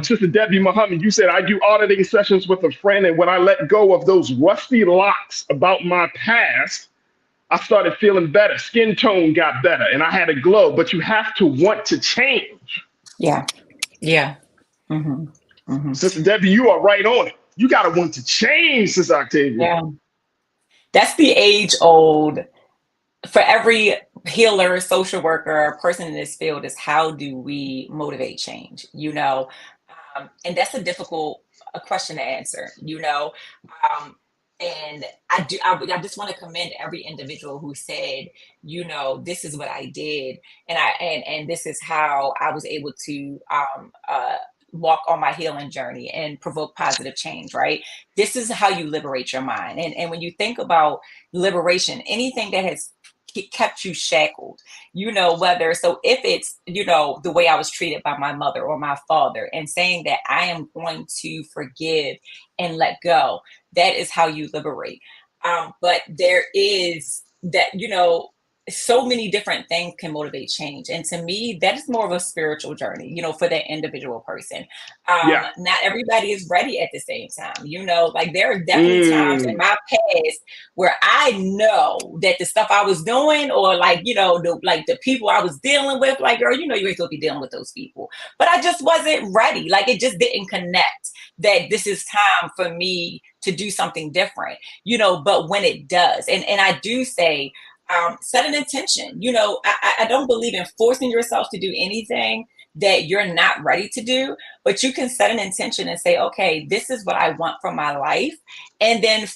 Sister Debbie Muhammad, you said, I do auditing sessions with a friend, and when I let go of those rusty locks about my past, I started feeling better. Skin tone got better, and I had a glow. But you have to want to change. Yeah. Sister Debbie, you are right on it. You got to want to change, Sister Octavia. Yeah. That's the age old, for every healer, social worker, person in this field, is how do we motivate change, you know? And that's a difficult question to answer, you know? And I just want to commend every individual who said, you know, this is what I did. And this is how I was able to walk on my healing journey and provoke positive change, right? This is how you liberate your mind. And when you think about liberation, anything that has kept you shackled, whether, so if it's, the way I was treated by my mother or my father, and saying that I am going to forgive and let go, that is how you liberate. But there is that, so many different things can motivate change. And to me, that is more of a spiritual journey, for that individual person. Yeah. Not everybody is ready at the same time, like there are definitely times in my past where I know that the stuff I was doing, or like, the people I was dealing with, like, girl, you ain't supposed to be dealing with those people. But I just wasn't ready. Like, it just didn't connect that this is time for me to do something different, but when it does, and I do say, set an intention. I don't believe in forcing yourself to do anything that you're not ready to do, but you can set an intention and say, okay, this is what I want from my life. And then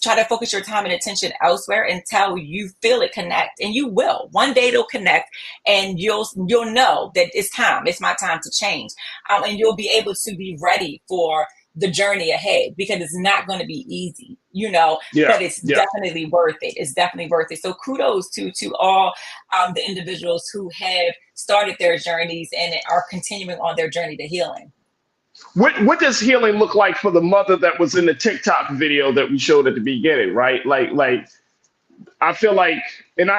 try to focus your time and attention elsewhere until you feel it connect. And you will. One day it'll connect, and you'll know that it's my time to change. And you'll be able to be ready for the journey ahead, because it's not going to be easy, but it's definitely worth it. It's definitely worth it. So kudos to all the individuals who have started their journeys and are continuing on their journey to healing. What does healing look like for the mother that was in the TikTok video that we showed at the beginning, right? Like I feel like, and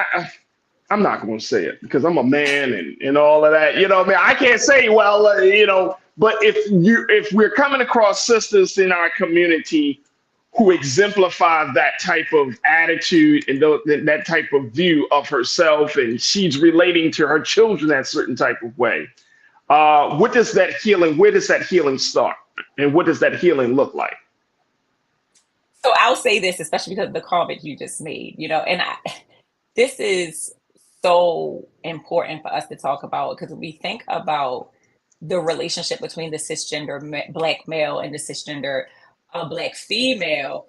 I'm not going to say it because I'm a man and all of that. I can't say, well, but if we're coming across sisters in our community who exemplify that type of attitude and that type of view of herself, and she's relating to her children that certain type of way, where does that healing start? And what does that healing look like? So I'll say this, especially because of the comment you just made, and this is so important for us to talk about, because we think about the relationship between the cisgender Black male and the cisgender Black female.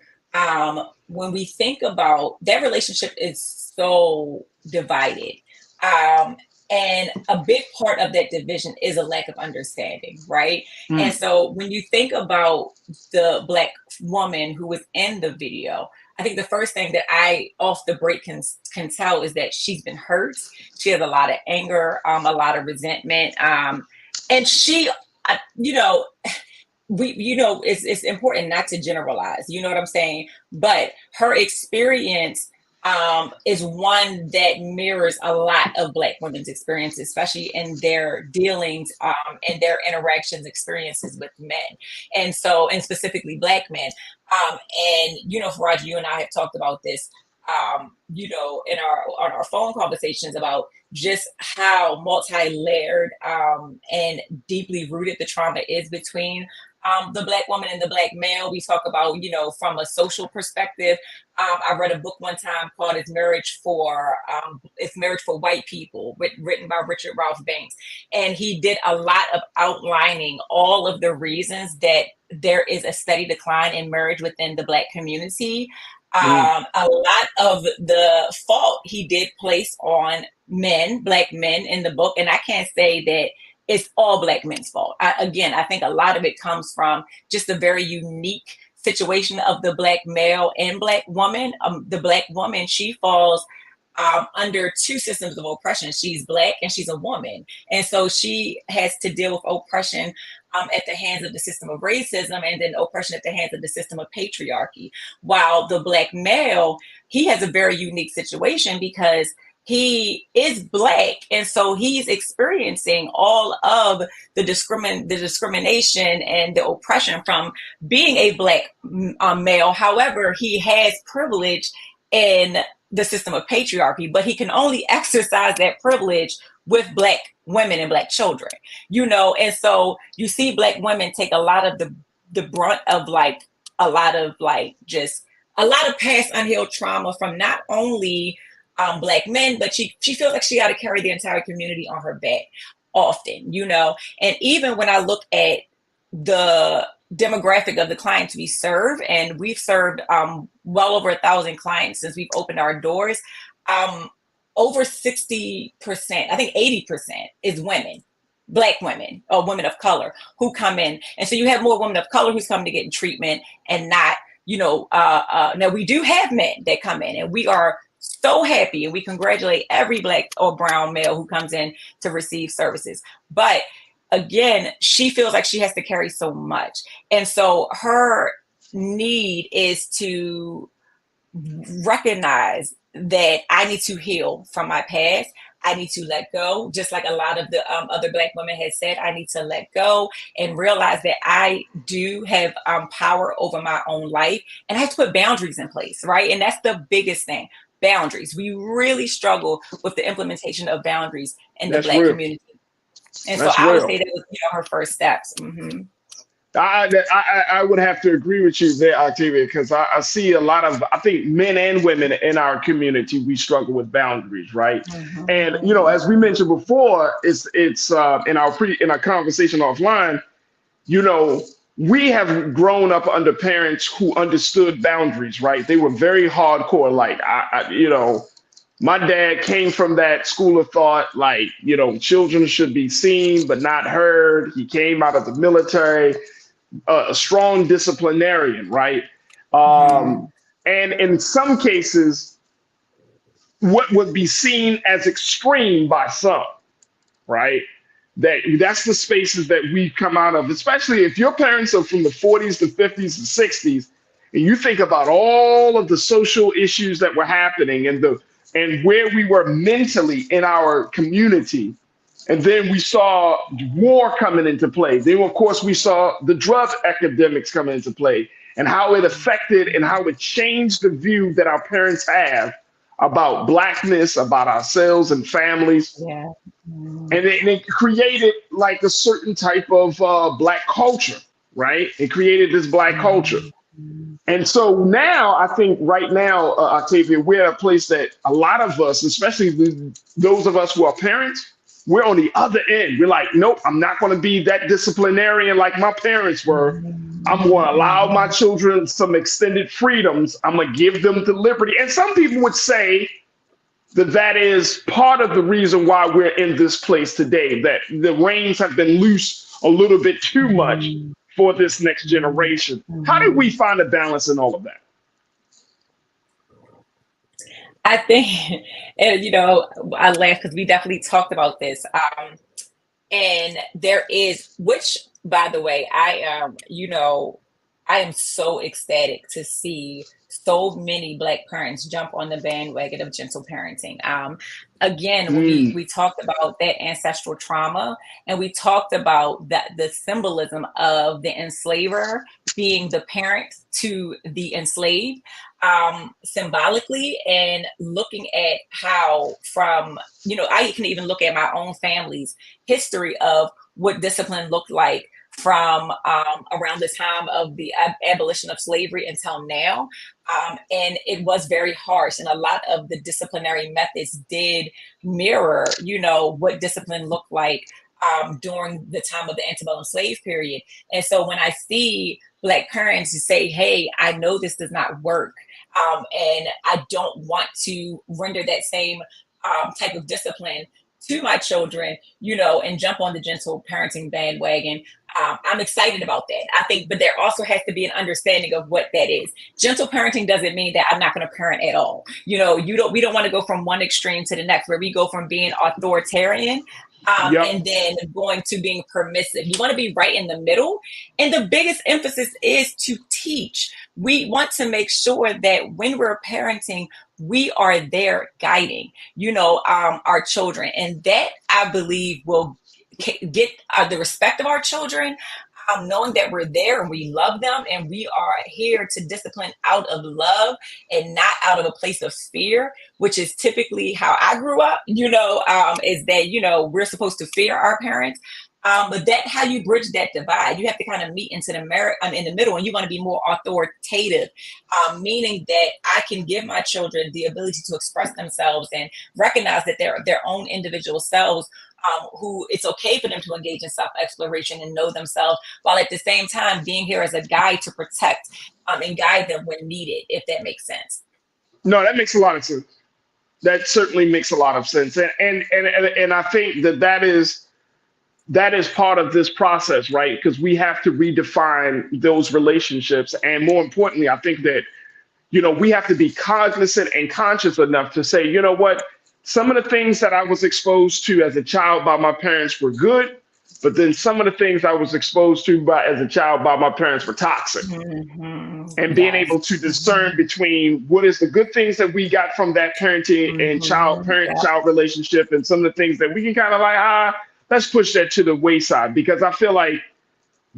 When we think about that, relationship is so divided. And a big part of that division is a lack of understanding, right? And so when you think about the Black woman who was in the video, I think the first thing that I off the break can tell is that she's been hurt. She has a lot of anger, a lot of resentment. And she, it's important not to generalize, you know what I'm saying? But her experience is one that mirrors a lot of Black women's experience, especially in their dealings and their interactions, experiences with men. And specifically Black men. Roger, you and I have talked about this, in our phone conversations about just how multi-layered and deeply rooted the trauma is between the Black woman and the Black male. We talk about, from a social perspective. I read a book one time called It's Marriage for White People, written by Richard Ralph Banks. And he did a lot of outlining all of the reasons that there is a steady decline in marriage within the Black community. A lot of the fault he did place on men, Black men in the book. And I can't say that it's all Black men's fault. I think a lot of it comes from just a very unique situation of the Black male and Black woman. The Black woman, she falls under two systems of oppression. She's Black and she's a woman. And so she has to deal with oppression at the hands of the system of racism, and then oppression at the hands of the system of patriarchy. While the Black male, he has a very unique situation because he is Black, and so he's experiencing all of the discrimination and the oppression from being a Black male. However, he has privilege in the system of patriarchy, but he can only exercise that privilege with Black women and Black children, and so you see Black women take a lot of the brunt of just a lot of past unhealed trauma from not only Black men, but she feels like she got to carry the entire community on her back often, and even when I look at the demographic of the clients we serve, and we've served well over 1,000 clients since we've opened our doors, over 60%, I think 80% is women. Black women or women of color who come in. And so you have more women of color who's coming to get treatment and not, now we do have men that come in, and we are so happy and we congratulate every Black or brown male who comes in to receive services. But again, she feels like she has to carry so much. And so her need is to recognize that I need to heal from my past. I need to let go, just like a lot of the other Black women had said. I need to let go and realize that I do have power over my own life, and I have to put boundaries in place, right? And that's the biggest thing, boundaries. We really struggle with the implementation of boundaries in the Black community. And so I would say that was, her first steps. Mm-hmm. I would have to agree with you there, Octavia, because I see a lot of, I think men and women in our community, we struggle with boundaries, right? Mm-hmm. And as we mentioned before, it's in our conversation offline, we have grown up under parents who understood boundaries, right? They were very hardcore. Like my dad came from that school of thought, like children should be seen but not heard. He came out of the military. A strong disciplinarian, right? And in some cases, what would be seen as extreme by some, right? That's the spaces that we come out of, especially if your parents are from the 40s, the 50s, the 60s, and you think about all of the social issues that were happening and where we were mentally in our community. And then we saw war coming into play. Then, of course, we saw the drug epidemics coming into play and how it affected and how it changed the view that our parents have about Blackness, about ourselves and families. Yeah. And it created like a certain type of Black culture, right? It created this Black culture. And so now, I think right now, Octavia, we're at a place that a lot of us, especially those of us who are parents, we're on the other end. We're like, nope, I'm not going to be that disciplinarian like my parents were. I'm going to allow my children some extended freedoms. I'm going to give them the liberty. And some people would say that is part of the reason why we're in this place today, that the reins have been loose a little bit too much for this next generation. How do we find a balance in all of that? I think, and I laugh because we definitely talked about this. And there is, which, by the way, I am so ecstatic to see so many Black parents jump on the bandwagon of gentle parenting. Again, we talked about that ancestral trauma, and we talked about the symbolism of the enslaver being the parent to the enslaved, symbolically, and looking at how from, I can even look at my own family's history of what discipline looked like from around the time of the abolition of slavery until now. And it was very harsh. And a lot of the disciplinary methods did mirror, what discipline looked like during the time of the antebellum slave period. And so when I see Black parents who say, hey, I know this does not work, and I don't want to render that same type of discipline to my children, and jump on the gentle parenting bandwagon. I'm excited about that. I think, but there also has to be an understanding of what that is. Gentle parenting doesn't mean that I'm not going to parent at all. We don't want to go from one extreme to the next, where we go from being authoritarian and then going to being permissive. You want to be right in the middle. And the biggest emphasis is to teach. We want to make sure that when we're parenting, we are there guiding, our children. And that, I believe, will get the respect of our children, knowing that we're there and we love them and we are here to discipline out of love and not out of a place of fear, which is typically how I grew up, is that, we're supposed to fear our parents. But that's how you bridge that divide. You have to kind of meet in the middle, and you want to be more authoritative, meaning that I can give my children the ability to express themselves and recognize that they're their own individual selves, who it's okay for them to engage in self-exploration and know themselves, while at the same time being here as a guide to protect and guide them when needed, if that makes sense. No, that makes a lot of sense. That certainly makes a lot of sense. And I think that is that is part of this process, right? Because we have to redefine those relationships. And more importantly, I think that, we have to be cognizant and conscious enough to say, you know what, some of the things that I was exposed to as a child by my parents were good, but then some of the things I was exposed to as a child by my parents were toxic. And being able to discern between what is the good things that we got from that parenting and parent-child relationship, and some of the things that we can kind of like, let's push that to the wayside, because I feel like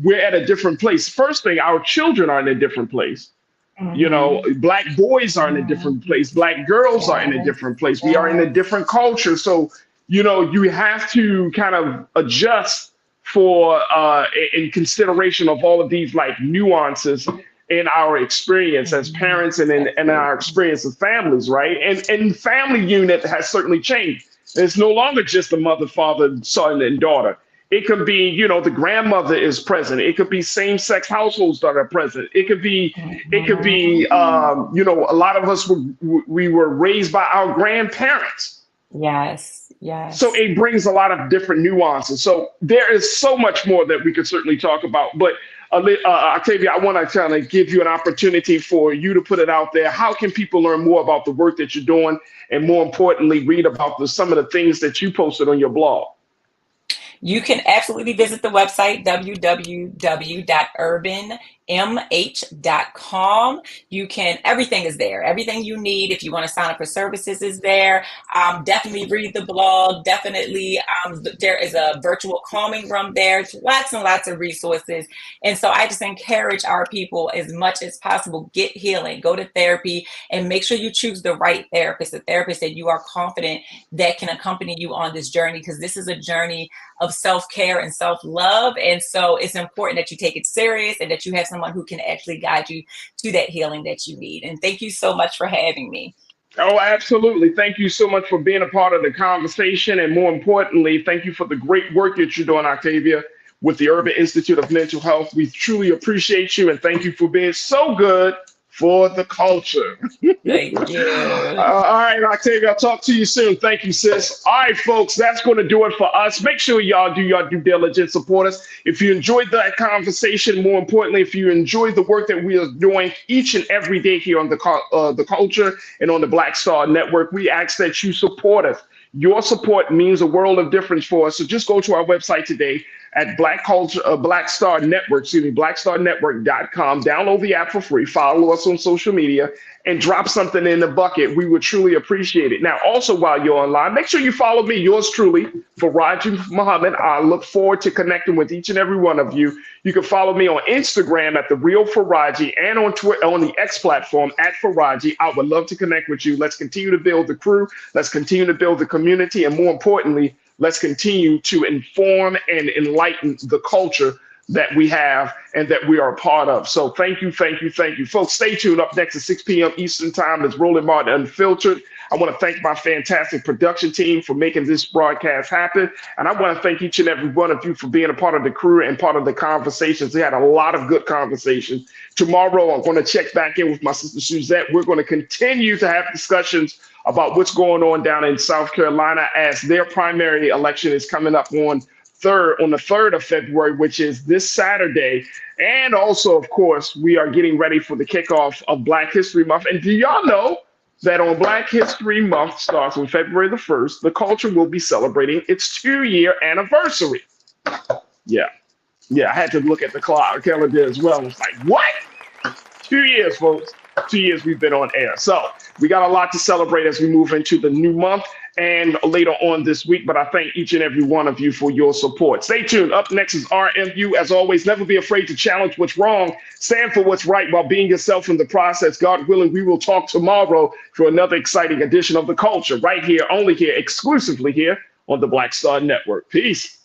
we're at a different place. First thing, our children are in a different place. Black boys are in a different place. Black girls are in a different place. We are in a different culture. So, you have to kind of adjust for in consideration of all of these like nuances in our experience as parents and in our experience as families, right? And family unit has certainly changed. It's no longer just a mother, father, son, and daughter. It could be, the grandmother is present. It could be same-sex households that are present. It could be, a lot of us we were raised by our grandparents. Yes, yes. So it brings a lot of different nuances. So there is so much more that we could certainly talk about. But Octavia, I want to kind of give you an opportunity for you to put it out there. How can people learn more about the work that you're doing, and more importantly, read about some of the things that you posted on your blog? You can absolutely visit the website, www.urbanmh.com. Everything is there. Everything you need. If you want to sign up for services is there. Definitely read the blog. Definitely, there is a virtual calming room there. Lots and lots of resources. And so I just encourage our people as much as possible, get healing, go to therapy, and make sure you choose the right therapist, a therapist that you are confident that can accompany you on this journey, because this is a journey of self-care and self-love. And so it's important that you take it serious and that you have someone who can actually guide you to that healing that you need. And thank you so much for having me. Oh, absolutely. Thank you so much for being a part of the conversation. And more importantly, thank you for the great work that you're doing, Octavia, with the Urban Institute of Mental Health. We truly appreciate you, and thank you for being so good for the culture. Thank you. All right, Octavia, I'll talk to you soon. Thank you, sis. All right, folks, that's going to do it for us. Make sure y'all do your due diligence, support us. If you enjoyed that conversation, more importantly, if you enjoyed the work that we are doing each and every day here on the culture and on the Black Star Network, we ask that you support us. Your support means a world of difference for us. So just go to our website today at blackstarnetwork.com. Download the app for free. Follow us on social media and drop something in the bucket. We would truly appreciate it. Now, also, while you're online, make sure you follow me, yours truly, Faraji Muhammad. I look forward to connecting with each and every one of you. You can follow me on Instagram at The Real Faraji, and on Twitter, on the X platform at Faraji. I would love to connect with you. Let's continue to build the crew. Let's continue to build the community. And more importantly, let's continue to inform and enlighten the culture that we have and that we are a part of. So thank you, thank you, thank you. Folks, stay tuned. Up next at 6 p.m. Eastern Time is Roland Martin Unfiltered. I want to thank my fantastic production team for making this broadcast happen. And I want to thank each and every one of you for being a part of the crew and part of the conversations. We had a lot of good conversations. Tomorrow, I'm going to check back in with my sister Suzette. We're going to continue to have discussions about what's going on down in South Carolina, as their primary election is coming up on the 3rd of February, which is this Saturday. And also, of course, we are getting ready for the kickoff of Black History Month. And do y'all know that on Black History Month, starts on February the 1st, the culture will be celebrating its 2-year anniversary. Yeah, I had to look at the calendar as well. It's like, what? 2 years, folks. 2 years we've been on air. So we got a lot to celebrate as we move into the new month and later on this week. But I thank each and every one of you for your support. Stay tuned. Up next is RMU. As always, never be afraid to challenge what's wrong. Stand for what's right while being yourself in the process. God willing, we will talk tomorrow for another exciting edition of The Culture right here, only here, exclusively here on the Black Star Network. Peace.